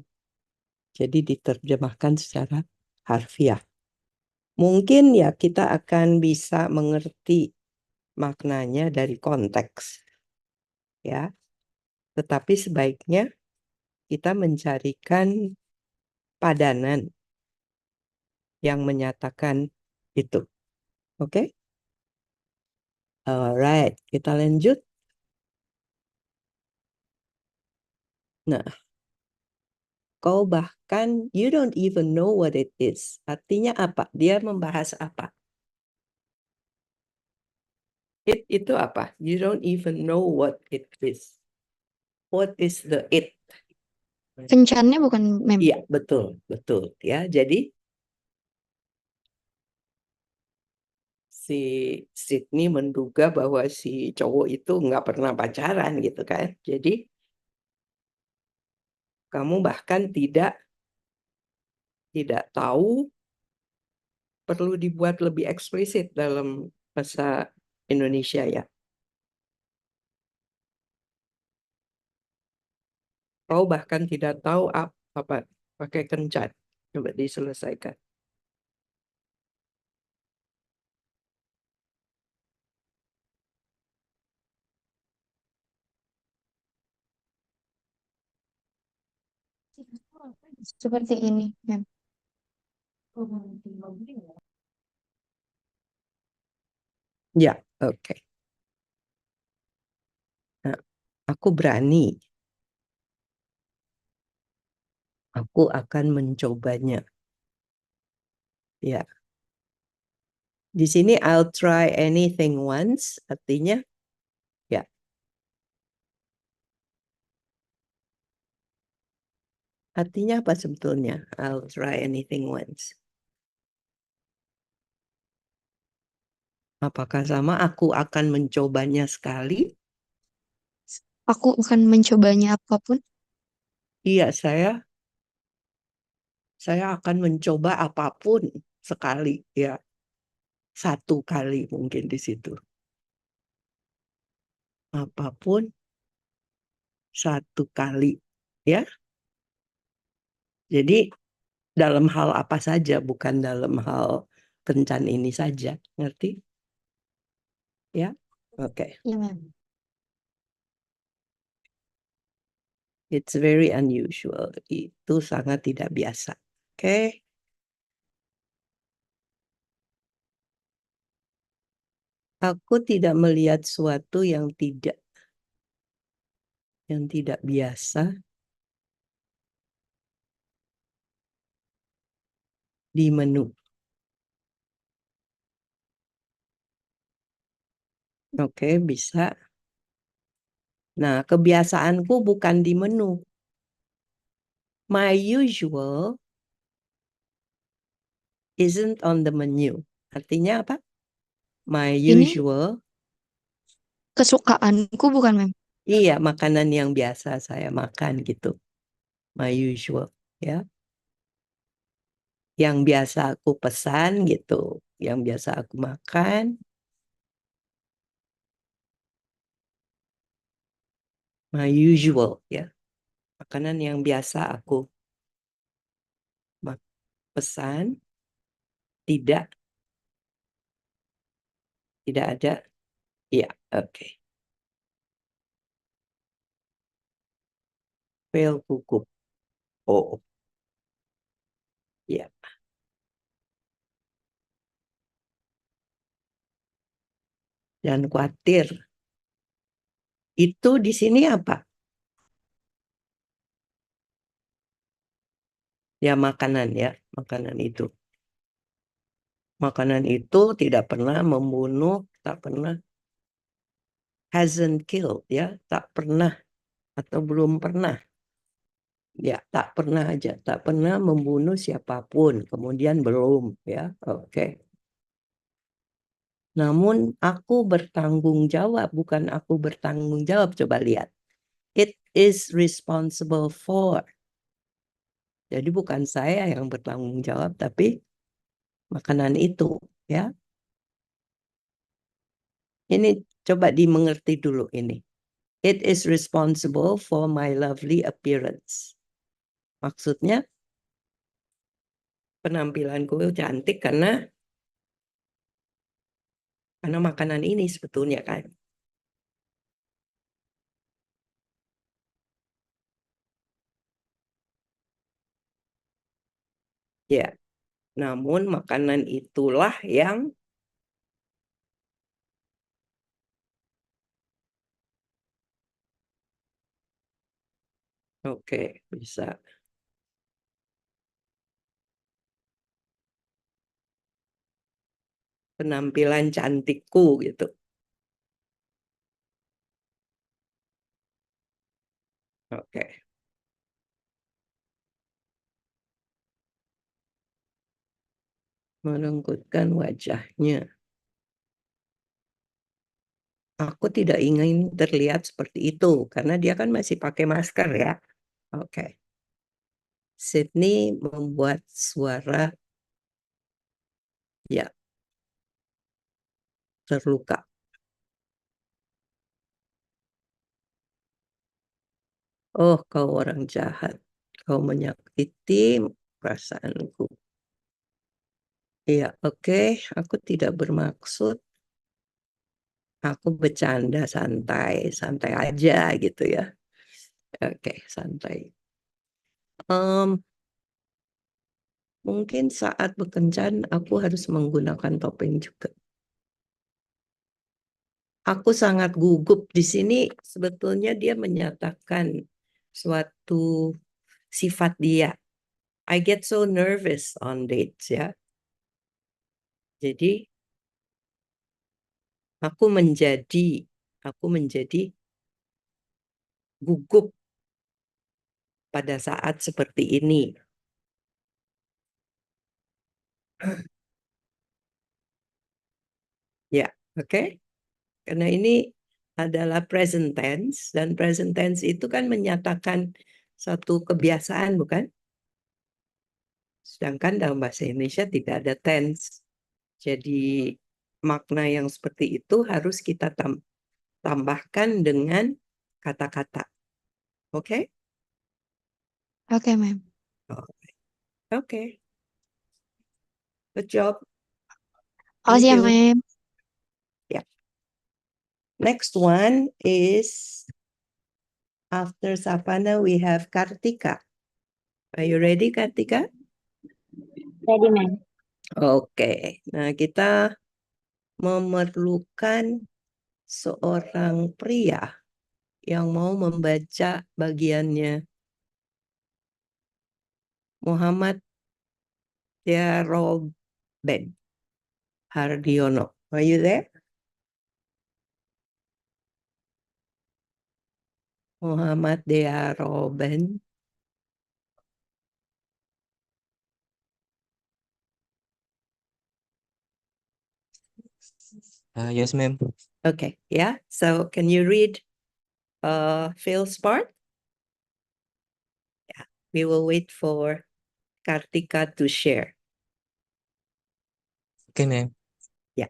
Jadi diterjemahkan secara harfiah. Mungkin ya kita akan bisa mengerti maknanya dari konteks. Ya. Tetapi sebaiknya kita mencarikan padanan yang menyatakan itu. Oke? Alright, kita lanjut. Nah, kau bahkan you don't even know what it is. Artinya apa? Dia membahas apa? It itu apa? You don't even know what it is. What is the it? Kencannya bukan, Mem. Iya, betul, betul. Ya, jadi si Sydney menduga bahwa si cowok itu nggak pernah pacaran gitu kan. Jadi kamu bahkan tidak tahu, perlu dibuat lebih eksplisit dalam bahasa Indonesia ya. Kau bahkan tidak tahu apa pakai kencan. Coba diselesaikan. Seperti ini, Mem. Ya, oke. Nah, aku berani. Aku akan mencobanya. Ya. Di sini I'll try anything once, artinya ya. Artinya apa sebetulnya? I'll try anything once. Apakah sama? Aku akan mencobanya sekali? Aku akan mencobanya apapun. Iya, saya akan mencoba apapun sekali, ya. Satu kali mungkin di situ. Apapun satu kali, ya. Jadi dalam hal apa saja, bukan dalam hal kencan ini saja, ngerti? Ya, oke. Iya, Mem. It's very unusual. Itu sangat tidak biasa. Oke. Aku tidak melihat sesuatu yang tidak biasa di menu. Oke, bisa. Nah, kebiasaanku bukan di menu. My usual isn't on the menu. Artinya apa? My Ini usual, kesukaanku bukan, Mem. iya, makanan yang biasa saya makan gitu. My usual, ya. Yang biasa aku pesan gitu. Yang biasa aku makan. My usual, ya. Makanan yang biasa aku pesan. Tidak ada. Iya, oke. Fail cukup. Oh, ya. Dan khawatir. Itu di sini apa? Ya, makanan ya. Makanan itu. Makanan itu tidak pernah membunuh, tak pernah, hasn't killed, ya. Tak pernah atau belum pernah. Ya, tak pernah aja. Tak pernah membunuh siapapun. Kemudian belum, ya. Oke. Namun aku bertanggung jawab, bukan aku bertanggung jawab. Coba lihat. It is responsible for. Jadi bukan saya yang bertanggung jawab, tapi makanan itu, ya. Ini coba dimengerti dulu ini. It is responsible for my lovely appearance. Maksudnya penampilanku cantik karena makanan ini sebetulnya kan. Ya, namun makanan itulah yang oke, bisa. Penampilan cantikku gitu. Oke. Melengkutkan wajahnya. Aku tidak ingin terlihat seperti itu karena dia kan masih pakai masker ya. Oke. Sydney membuat suara ya terluka. Oh, kau orang jahat. Kau menyakiti perasaanku. Iya, oke. Aku tidak bermaksud. Aku bercanda santai, santai aja gitu ya. Oke, santai. Em, mungkin saat berkencan aku harus menggunakan topeng juga. Aku sangat gugup di sini. Sebetulnya dia menyatakan suatu sifat dia. I get so nervous on dates ya. Jadi aku menjadi gugup pada saat seperti ini. Ya, oke. Karena ini adalah present tense dan present tense itu kan menyatakan satu kebiasaan, bukan? Sedangkan dalam bahasa Indonesia tidak ada tense. Jadi makna yang seperti itu harus kita tambahkan dengan kata-kata. Oke? Oke, Mem. Oke. Good job. Makasih Thank ya, you. Mem. Yeah. Next one is after Sapana we have Kartika. Are you ready, Kartika? Ready, Mem. Oke. Nah, kita memerlukan seorang pria yang mau membaca bagiannya Muhammad Yaroben Hardiono. Are you there? Muhammad Yaroben. Yes, ma'am. Okay, yeah. So can you read Phil's part? Yeah. We will wait for Kartika to share. Okay, ma'am. Yeah.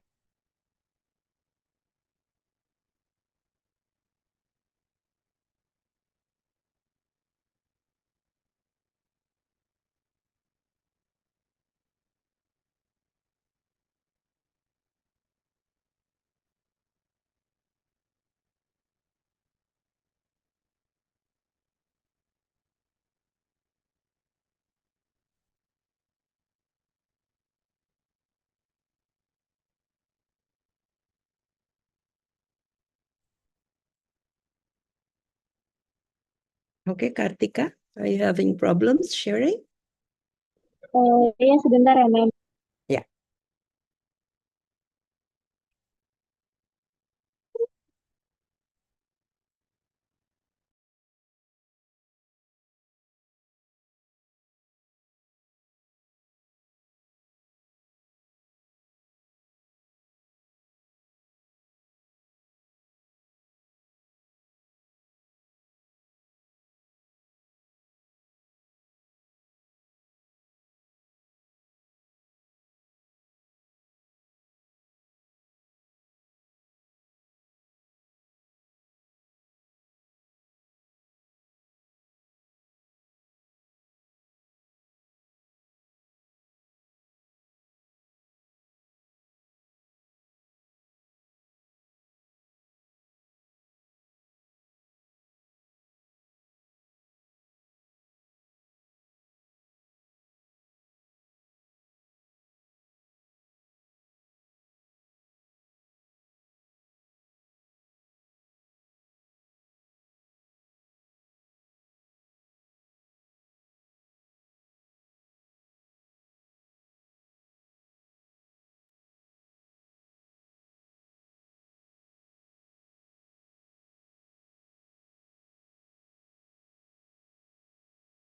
Okay, Kartika, are you having problems sharing? Ya, sebentar ya, Mem. Yeah.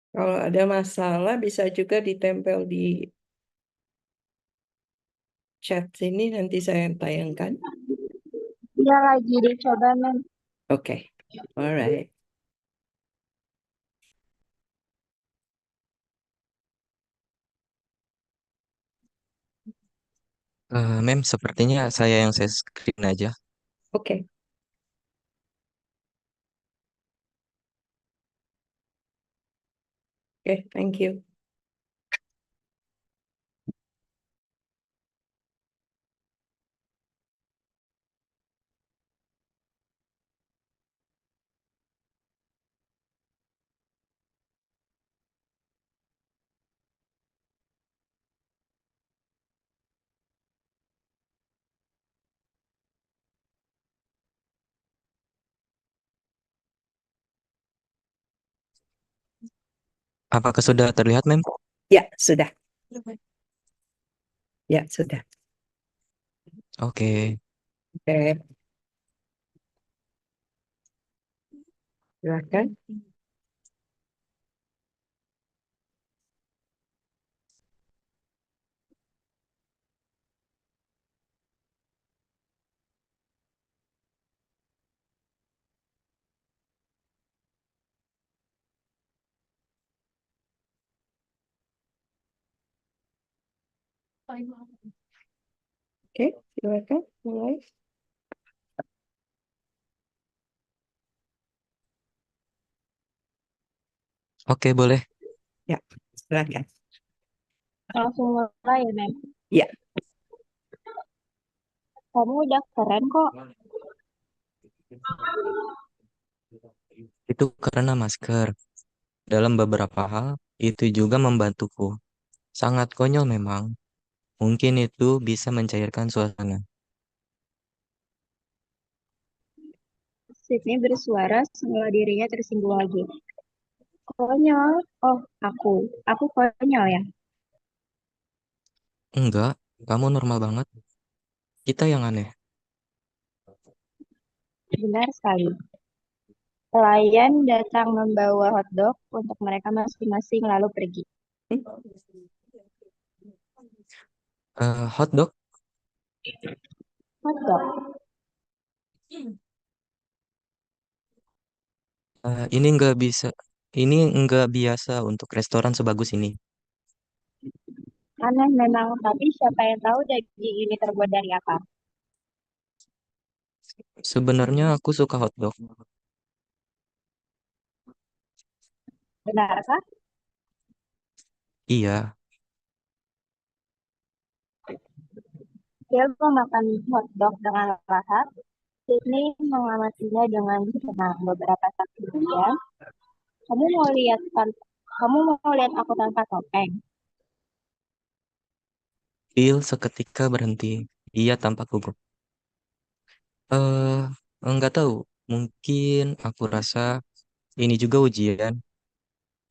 Kalau ada masalah bisa juga ditempel di chat sini, nanti saya tayangkan. Iya lagi dicoba, Mem. Oke, alright. Mem, sepertinya saya yang saya screen aja. Oke. Oke, thank you. Apakah sudah terlihat, Mem? Ya, sudah. Ya, sudah. Oke. Oke, silakan. Oke, silakan mulai. Oke, boleh. Ya, silakan. Langsung mulai ya, Mem. Ya, Kamu udah keren kok. Itu karena masker. Dalam beberapa hal, itu juga membantuku. Sangat konyol memang. Mungkin itu bisa mencairkan suasana. Sydney bersuara semula dirinya tersinggung lagi. Konyol. Oh, aku. Aku konyol ya. Enggak, kamu normal banget. Kita yang aneh. Benar sekali. Pelayan datang membawa hotdog untuk mereka masing-masing lalu pergi. Hotdog, Hotdog. ini nggak bisa. Ini nggak biasa untuk restoran sebagus ini. Aneh memang, tapi siapa yang tahu daging ini terbuat dari apa? Sebenarnya aku suka hotdog. Benarkah? Iya, Dia memakan hotdog dengan lahap. Sydney mengamatinya dengan tenang. Beberapa saat kemudian, kamu mau lihat kamu mau lihat aku tanpa topeng? Phil seketika berhenti. Ia tampak gugup. Eh, Enggak tahu. Mungkin aku rasa ini juga ujian.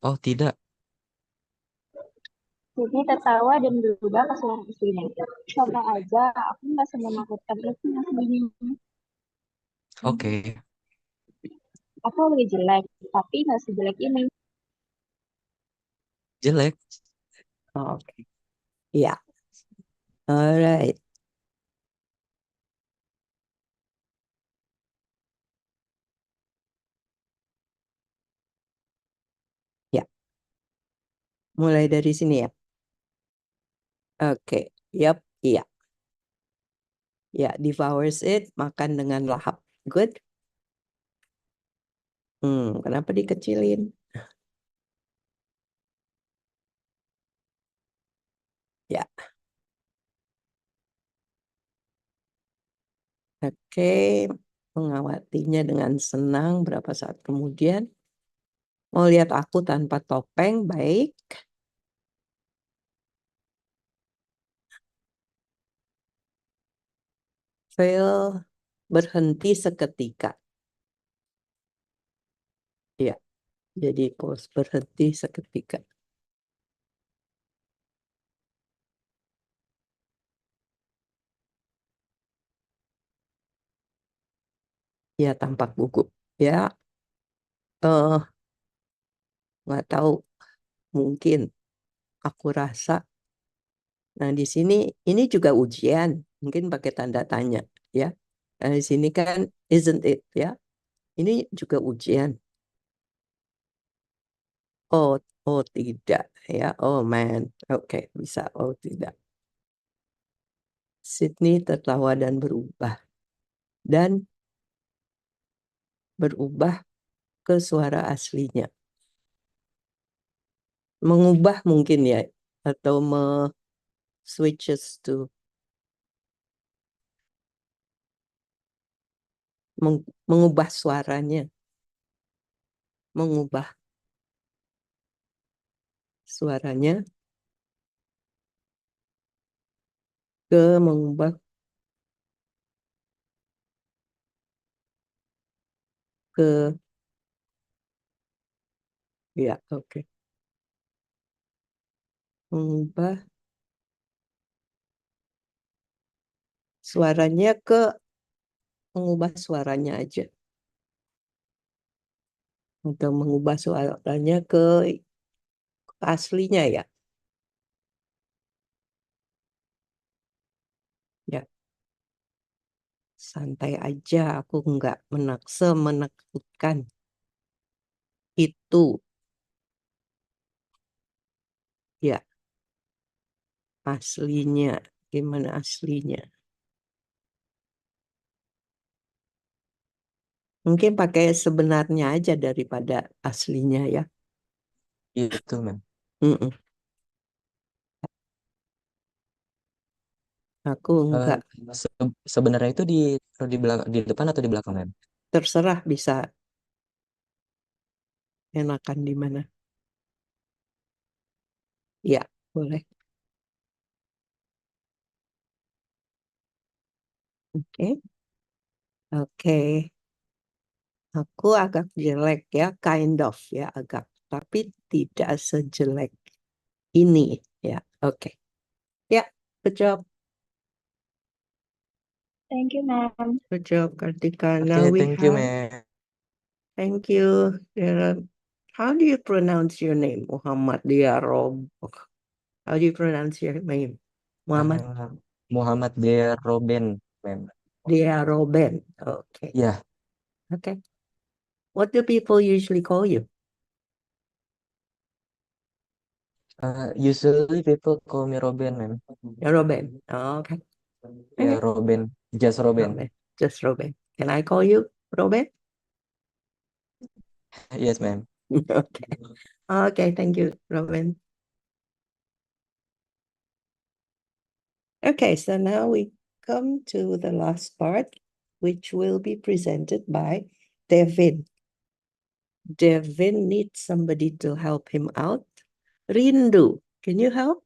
Oh tidak. Sydney tertawa dan berubah ke suara istrinya. Coba aja, aku nggak semenakutkan itu aslinya. Oke. Aku lebih jelek, tapi nggak sejelek ini. Jelek. oke. Ya, alright. Ya, mulai dari sini ya. Oke, yap, iya. Ya, devours it, makan dengan lahap. Good. Kenapa dikecilin? Ya, oke. Mengawatinya dengan senang berapa saat kemudian. Mau lihat aku tanpa topeng, baik. Phil berhenti seketika. Ya, jadi pause berhenti seketika. Ya, tampak gugup. Ya, eh nggak tahu. Mungkin aku rasa. Nah, di sini ini juga ujian. Mungkin pakai tanda tanya, ya. Di sini kan isn't it ya. Ini juga ujian. Oh, oh tidak ya. Oh man. Oke, bisa. Oh tidak. Sydney tertawa dan berubah ke suara aslinya. Mengubah mungkin ya, atau switches to mengubah suaranya, mengubah suaranya mengubah ke ya oke. Mengubah suaranya mengubah suaranya aja, atau mengubah suaranya ke aslinya ya. Ya, santai aja, aku nggak menakutkan itu. Ya, aslinya. Gimana aslinya? Mungkin pakai sebenarnya aja daripada aslinya ya. Itu, Mem. Mm-mm. Aku Eh, enggak. sebenarnya itu di di depan atau di belakang, Mem? Terserah, bisa enakan di mana. Ya, boleh. Oke. Oke. Aku agak jelek ya, kind of ya agak. Tapi tidak sejelek ini ya. Oke. Ya, good job. Thank you, ma'am. Good job, Kartika. Oke, Now we thank you, have. Mem. Thank you. How do you pronounce your name? Muhammad Diarob. How do you pronounce your name? Muhammad Muhammad Dear Robin, Mem. Diaroben. Okay. Ya, Okay. What do people usually call you? usually people call me Robin, Mem. Robin. Oh, okay. Ya, Okay. Robin. Just Robin. Robin. Just Robin. Can I call you Robin? Yes, Mem. Okay. Okay, thank you, Robin. Okay, so now we come to the last part, which will be presented by Devin. Devin needs somebody to help him out. Rindu, can you help?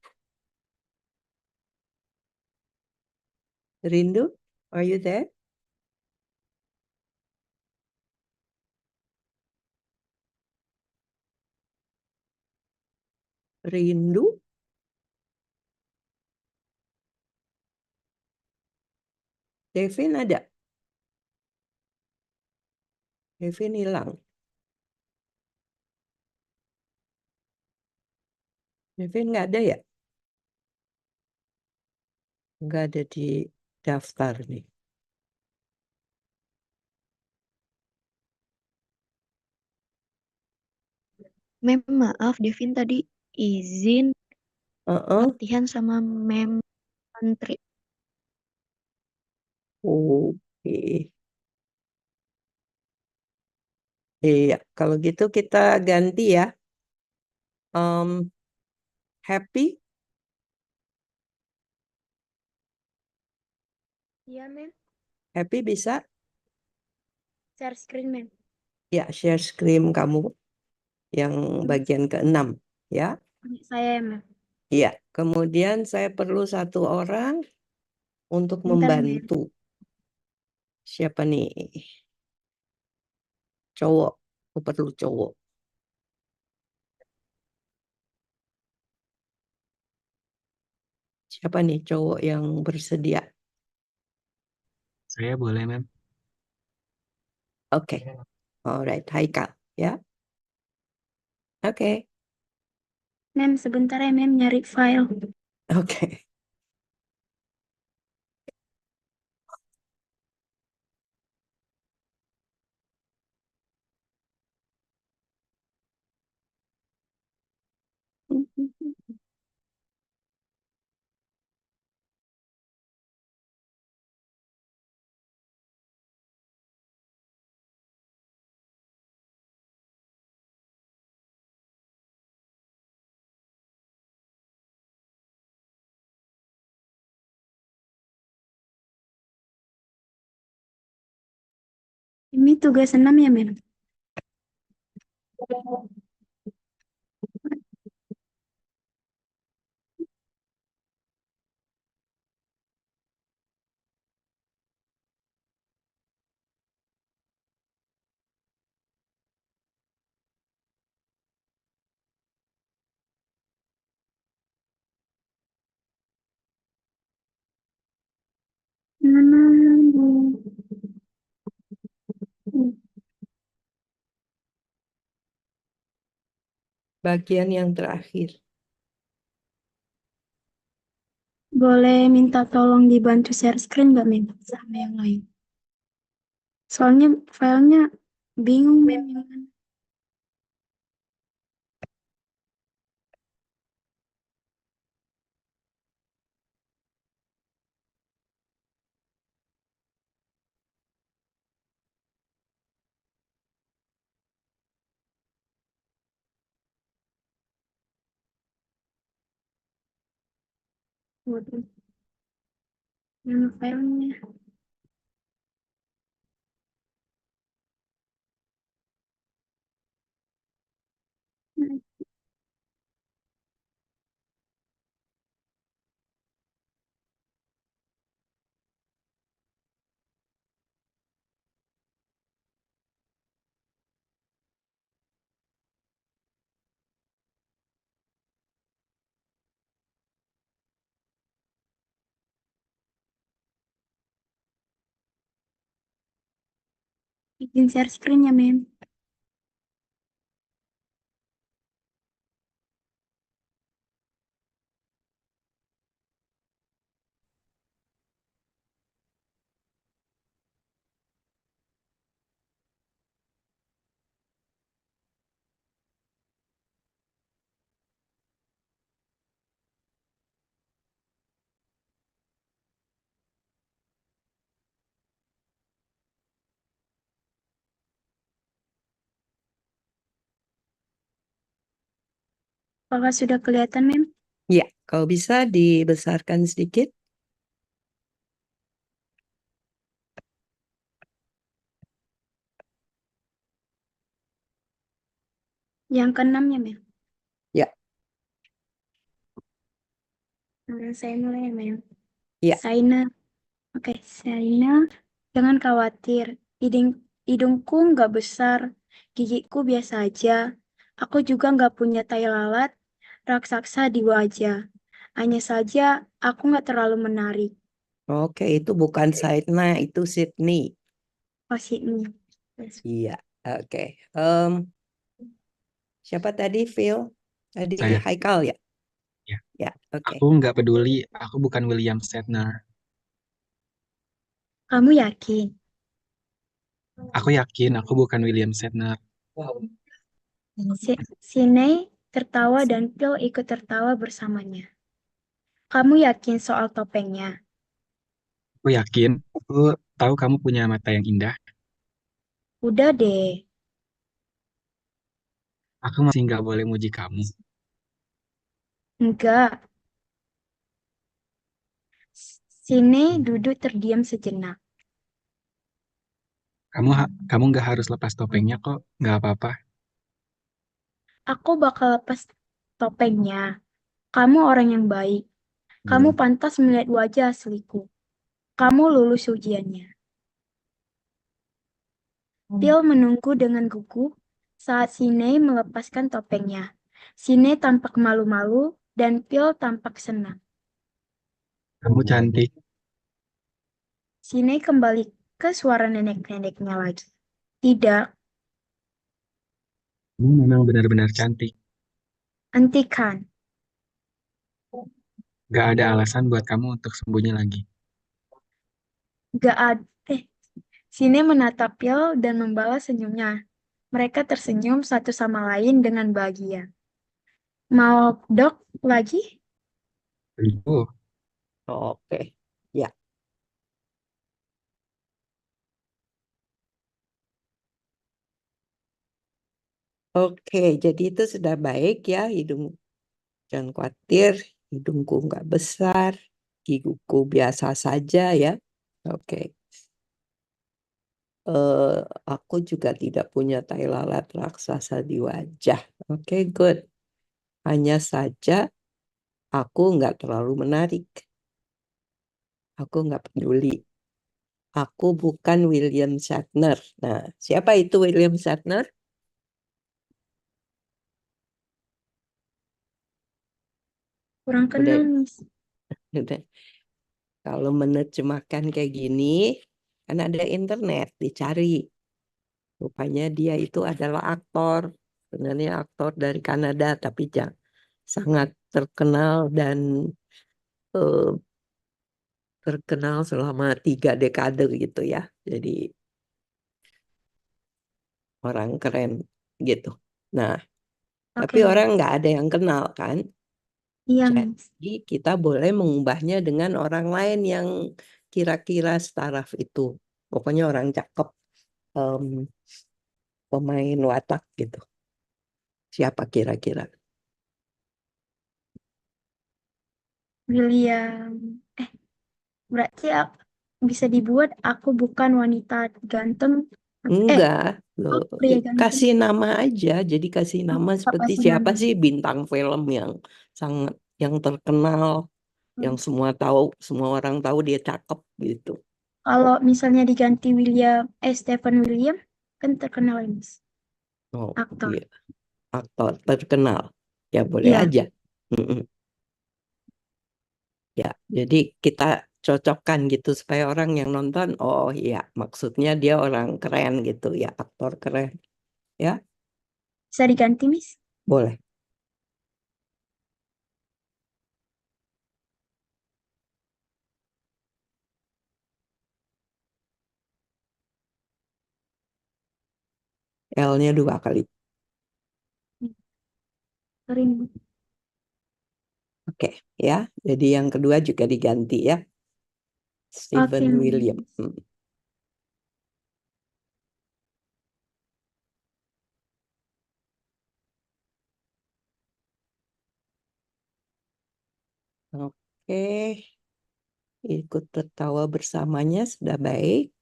Rindu, are you there? Rindu? Devin ada? Devin hilang. Devin nggak ada ya? Nggak ada di daftar nih. Mem, maaf, Devin tadi izin latihan sama Mem Menteri. Oke. Iya, kalau gitu kita ganti ya. Happy? Iya, Mem. Happy bisa? Share screen, Mem. Ya, share screen kamu yang bagian ke-6 ya. Saya, Mem. Iya, kemudian saya perlu satu orang untuk Bentar, Mem. membantu. Siapa nih? Cowok. Aku perlu cowok. Siapa nih cowok yang bersedia? Saya boleh, Mem. Oke. Alright, Haikal ya. Oke. Mem, sebentar ya, Mem, nyari file. Oke. Ini tugas 6 ya, Mem? Bagian yang terakhir. Boleh minta tolong dibantu share screen nggak, Mem? Sama yang lain. Soalnya filenya bingung, Mem. Yang mana. Waduh, mana filenya? Nah, bikin share screen ya, Mem. Apakah sudah kelihatan, Mem? Ya, kalau bisa dibesarkan sedikit. Yang keenam ya, Mem. Ya, Saya mulai ya, Mem. ya. Saina. Oke, Saina. Jangan khawatir. Hidungku nggak besar. Gigiku biasa aja. Aku juga nggak punya tai lalat raksasa di wajah. Hanya saja aku nggak terlalu menarik. Oke, itu bukan Saidna, itu Sydney. Oh, Sydney. Iya, oke. Em, siapa tadi, Phil? Tadi Saya. Haikal ya? Ya. Ya, oke. Aku nggak peduli, aku bukan William Shatner. Kamu yakin? Aku yakin aku bukan William Shatner. Sinei tertawa dan Phil ikut tertawa bersamanya. Kamu yakin soal topengnya? Aku yakin, aku tahu kamu punya mata yang indah. Udah deh. Aku masih nggak boleh muji kamu. Enggak. Sinei duduk terdiam sejenak. Kamu nggak harus lepas topengnya kok, nggak apa-apa. Aku bakal lepas topengnya. Kamu orang yang baik. Kamu pantas melihat wajah asliku. Kamu lulus ujiannya. Phil menunggu dengan gugup saat Sinei melepaskan topengnya. Sinei tampak malu-malu dan Phil tampak senang. Kamu cantik. Sinei kembali ke suara nenek-neneknya lagi. Tidak, Kamu memang benar-benar cantik. hentikan. Gak ada alasan buat kamu untuk sembunyi lagi. Gak ada. Sinei menatap Phil dan membalas senyumnya. Mereka tersenyum satu sama lain dengan bahagia. Mau dok lagi? Itu, Oke, ya. Oke, jadi itu sudah baik ya, jangan khawatir, hidungku nggak besar, gigiku biasa saja ya. Oke. Aku juga tidak punya tai lalat raksasa di wajah. Oke, good. Hanya saja aku nggak terlalu menarik. Aku nggak peduli. Aku bukan William Shatner. Nah, siapa itu William Shatner? Kurang Udah, kenal, Miss. udah. Kalau menerjemahkan kayak gini, kan ada internet, dicari. Rupanya dia itu adalah aktor. Sebenarnya aktor dari Kanada, tapi sangat terkenal dan eh, terkenal selama 3 dekade gitu ya. Jadi orang keren gitu. Nah, tapi Oke, orang nggak ada yang kenal kan. iya, Miss. Jadi kita boleh mengubahnya dengan orang lain yang kira-kira setaraf itu. Pokoknya orang cakep, em, pemain watak gitu. Siapa kira-kira? William. Berarti bisa dibuat aku bukan wanita ganteng. Enggak, Oh, loh. pria ganteng. Kasih nama aja. Jadi kasih Oh, nama tak seperti kasih siapa nama. sih bintang film yang sangat yang terkenal, yang Hmm. semua orang tahu dia cakep gitu. Kalau misalnya diganti Stephen William, kan terkenal, Miss. Oh, Aktor. iya, aktor terkenal. Ya boleh Iya, aja. Mm-mm. Ya, jadi kita cocokkan gitu supaya orang yang nonton, oh iya, maksudnya dia orang keren gitu ya, aktor keren. Ya, bisa diganti, Miss. boleh. L-nya 2 kali. Sorry, Miss. Oke, ya. Jadi yang kedua juga diganti ya. Stephen Oke, William. Miss. Oke, ikut tertawa bersamanya sudah baik.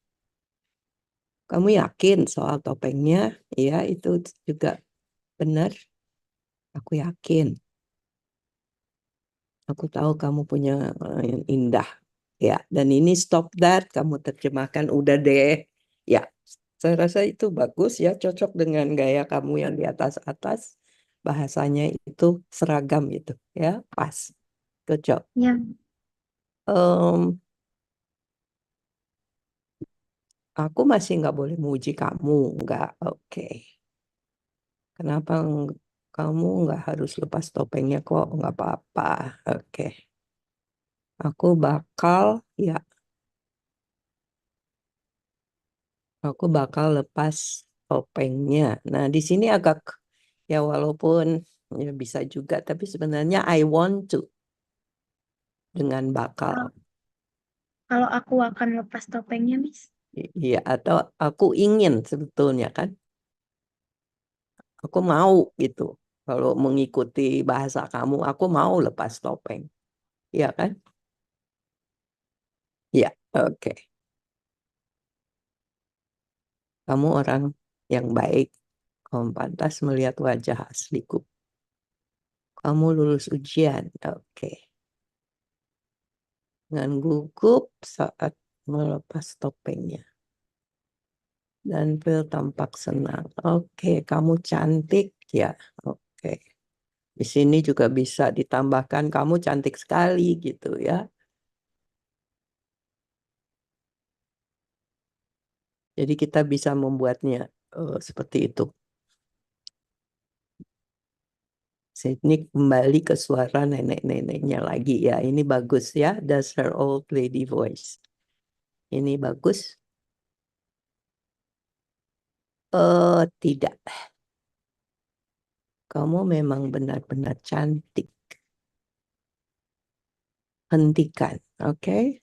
Kamu yakin soal topengnya? Ya, itu juga benar. Aku yakin. Aku tahu kamu punya yang indah. Ya, dan ini stop that. Kamu terjemahkan udah deh. Ya, saya rasa itu bagus ya. Cocok dengan gaya kamu yang di atas-atas. Bahasanya itu seragam gitu. Ya, pas. Good job. Ya, Em, aku masih nggak boleh muji kamu. Nggak, oke. Kenapa kamu nggak harus lepas topengnya kok? Nggak apa-apa. Oke. Aku bakal, ya, aku bakal lepas topengnya. Nah, di sini agak, ya walaupun ya bisa juga, tapi sebenarnya I want to dengan bakal. kalau aku akan lepas topengnya, Miss. Iya, atau aku ingin sebetulnya kan. Aku mau gitu. Kalau mengikuti bahasa kamu, aku mau lepas topeng. Iya kan? Iya, oke. Kamu orang yang baik. Kamu pantas melihat wajah asliku. Kamu lulus ujian. Oke. Dengan gugup saat melepas topengnya. Dan Phil tampak senang. Oke, kamu cantik ya. Oke. Di sini juga bisa ditambahkan kamu cantik sekali gitu ya. Jadi kita bisa membuatnya seperti itu. Sydney kembali ke suara nenek-neneknya lagi ya. Ini bagus ya. Does her old lady voice. Ini bagus. Tidak. Kamu memang benar-benar cantik. Hentikan, oke?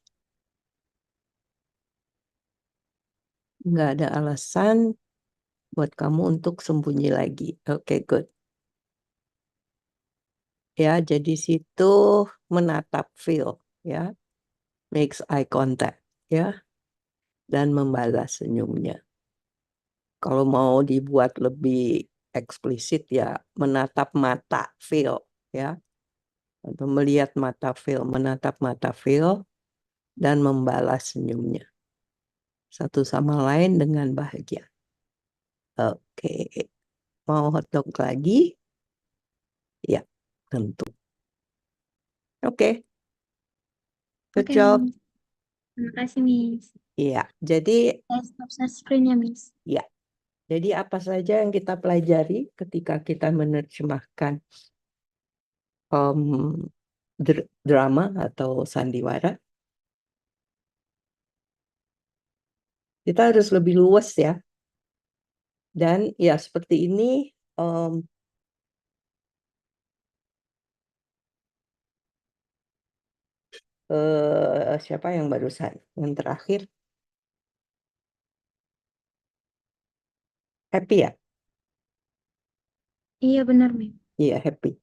Nggak ada alasan buat kamu untuk sembunyi lagi. Oke, good. Ya, jadi situ menatap Phil, ya. Makes eye contact, ya. Dan membalas senyumnya. Kalau mau dibuat lebih eksplisit ya menatap mata Phil ya, atau melihat mata Phil, menatap mata Phil dan membalas senyumnya satu sama lain dengan bahagia. Oke, mau hotdog lagi? Ya, tentu. Oke, good Oke, job. Miss. Terima kasih, Miss. Iya, jadi Saya stop share screen-nya, Miss. ya, jadi apa saja yang kita pelajari ketika kita menerjemahkan drama atau sandiwara? Kita harus lebih luas ya. Dan ya seperti ini siapa yang barusan? Yang terakhir Happy ya? Iya, benar, Miss. Iya, Happy.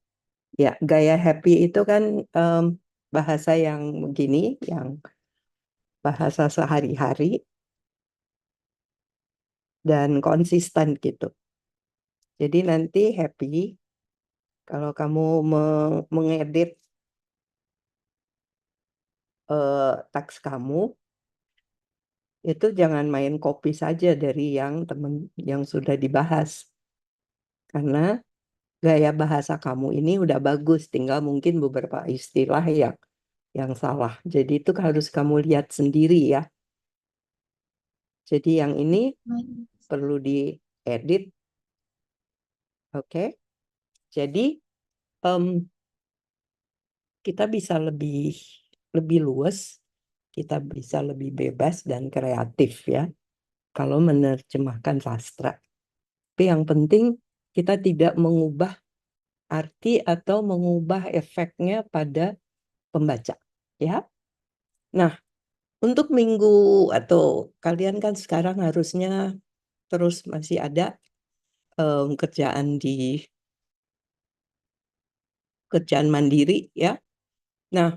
Ya, gaya Happy itu kan bahasa yang begini, yang bahasa sehari-hari dan konsisten gitu. Jadi nanti Happy, kalau kamu mengedit teks kamu, itu jangan main copy saja dari yang sudah dibahas. Karena gaya bahasa kamu ini udah bagus, tinggal mungkin beberapa istilah yang salah. Jadi itu harus kamu lihat sendiri ya. Jadi yang ini perlu diedit. Oke. Jadi kita bisa lebih luas, kita bisa lebih bebas dan kreatif ya kalau menerjemahkan sastra. Tapi yang penting kita tidak mengubah arti atau mengubah efeknya pada pembaca ya. Nah, untuk minggu atau kalian kan sekarang harusnya terus masih ada kerjaan mandiri ya. Nah,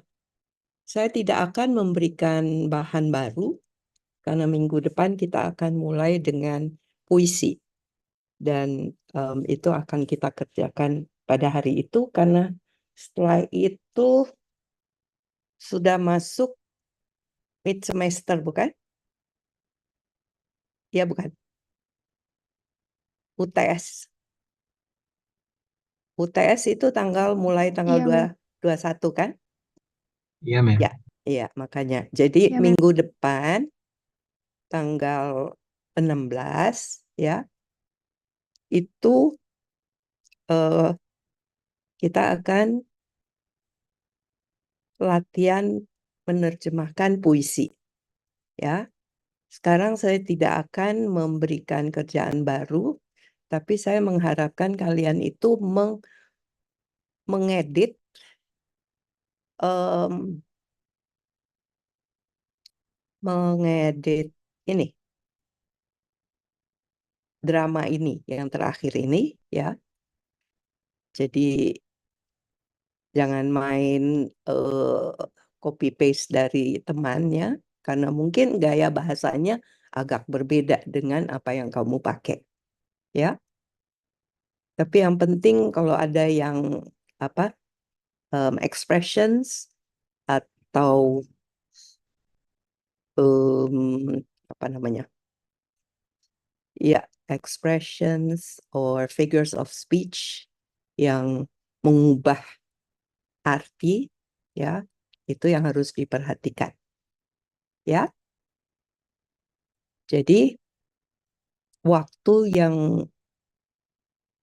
saya tidak akan memberikan bahan baru karena minggu depan kita akan mulai dengan puisi dan itu akan kita kerjakan pada hari itu karena setelah itu sudah masuk mid semester bukan? Ya bukan. UTS. UTS itu mulai tanggal Iya, 21 kan? Iya, Mem. Ya, iya makanya. Jadi Iya, Mem. minggu depan tanggal 16 ya, itu kita akan latihan menerjemahkan puisi ya. Sekarang saya tidak akan memberikan kerjaan baru, tapi saya mengharapkan kalian itu mengedit ini drama ini yang terakhir ini ya. Jadi jangan main copy paste dari temannya karena mungkin gaya bahasanya agak berbeda dengan apa yang kamu pakai ya. Tapi yang penting kalau ada yang expressions atau apa namanya? Ya, expressions or figures of speech yang mengubah arti ya, itu yang harus diperhatikan. Ya. Jadi waktu yang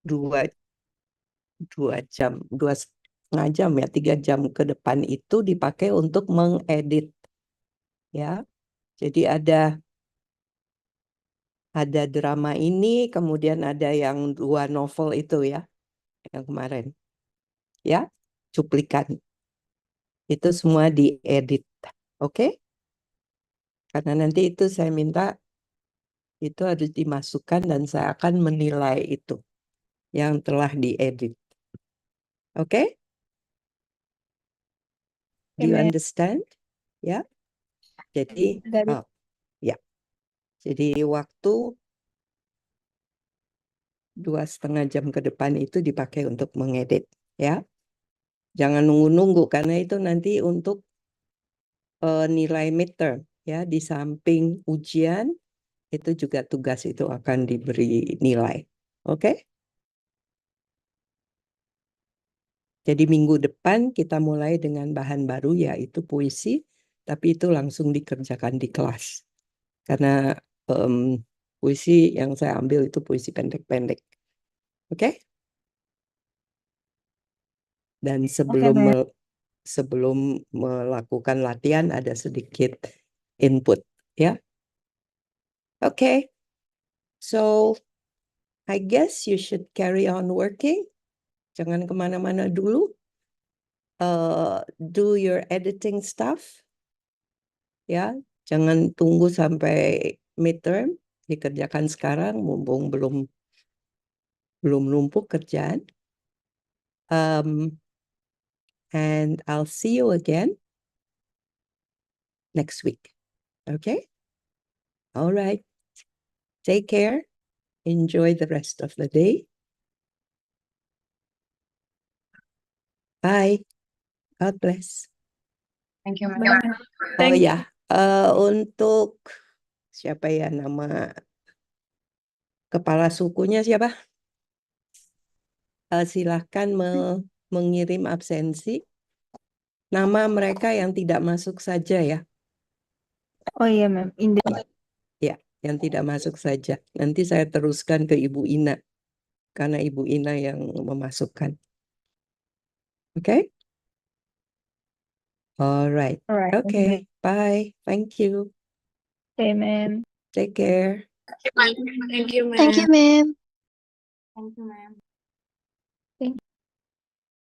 3 jam ke depan itu dipakai untuk mengedit ya. Jadi ada drama ini, kemudian ada yang 2 novel itu ya, yang kemarin. Ya, cuplikan. Itu semua diedit. Oke? Karena nanti itu saya minta itu harus dimasukkan dan saya akan menilai itu yang telah diedit. Oke? Do you understand? Ya. Jadi ya. Jadi waktu 2,5 jam ke depan itu dipakai untuk mengedit, ya. Jangan nunggu-nunggu karena itu nanti untuk nilai midterm, ya. Di samping ujian itu juga tugas itu akan diberi nilai, oke? Jadi minggu depan kita mulai dengan bahan baru yaitu puisi, tapi itu langsung dikerjakan di kelas. Karena puisi yang saya ambil itu puisi pendek-pendek. Oke? Dan sebelum melakukan latihan ada sedikit input, ya. Oke. So, I guess you should carry on working. Jangan kemana-mana dulu. Do your editing stuff. Ya, jangan tunggu sampai midterm, dikerjakan sekarang mumpung belum numpuk kerjaan. And I'll see you again next week. Okay? All right. Take care. Enjoy the rest of the day. Bye. God bless. Thank you, Bye. Oh ya, untuk siapa ya nama kepala sukunya siapa? Silahkan mengirim absensi. Nama mereka yang tidak masuk saja ya. Oh iya, Ma'am. Ya, yang tidak masuk saja. Nanti saya teruskan ke Ibu Ina. Karena Ibu Ina yang memasukkan. Okay? All right. Alright. Okay. Bye. Thank you. Okay, ma'am. Take care. Thank you, ma'am. Thank you, ma'am.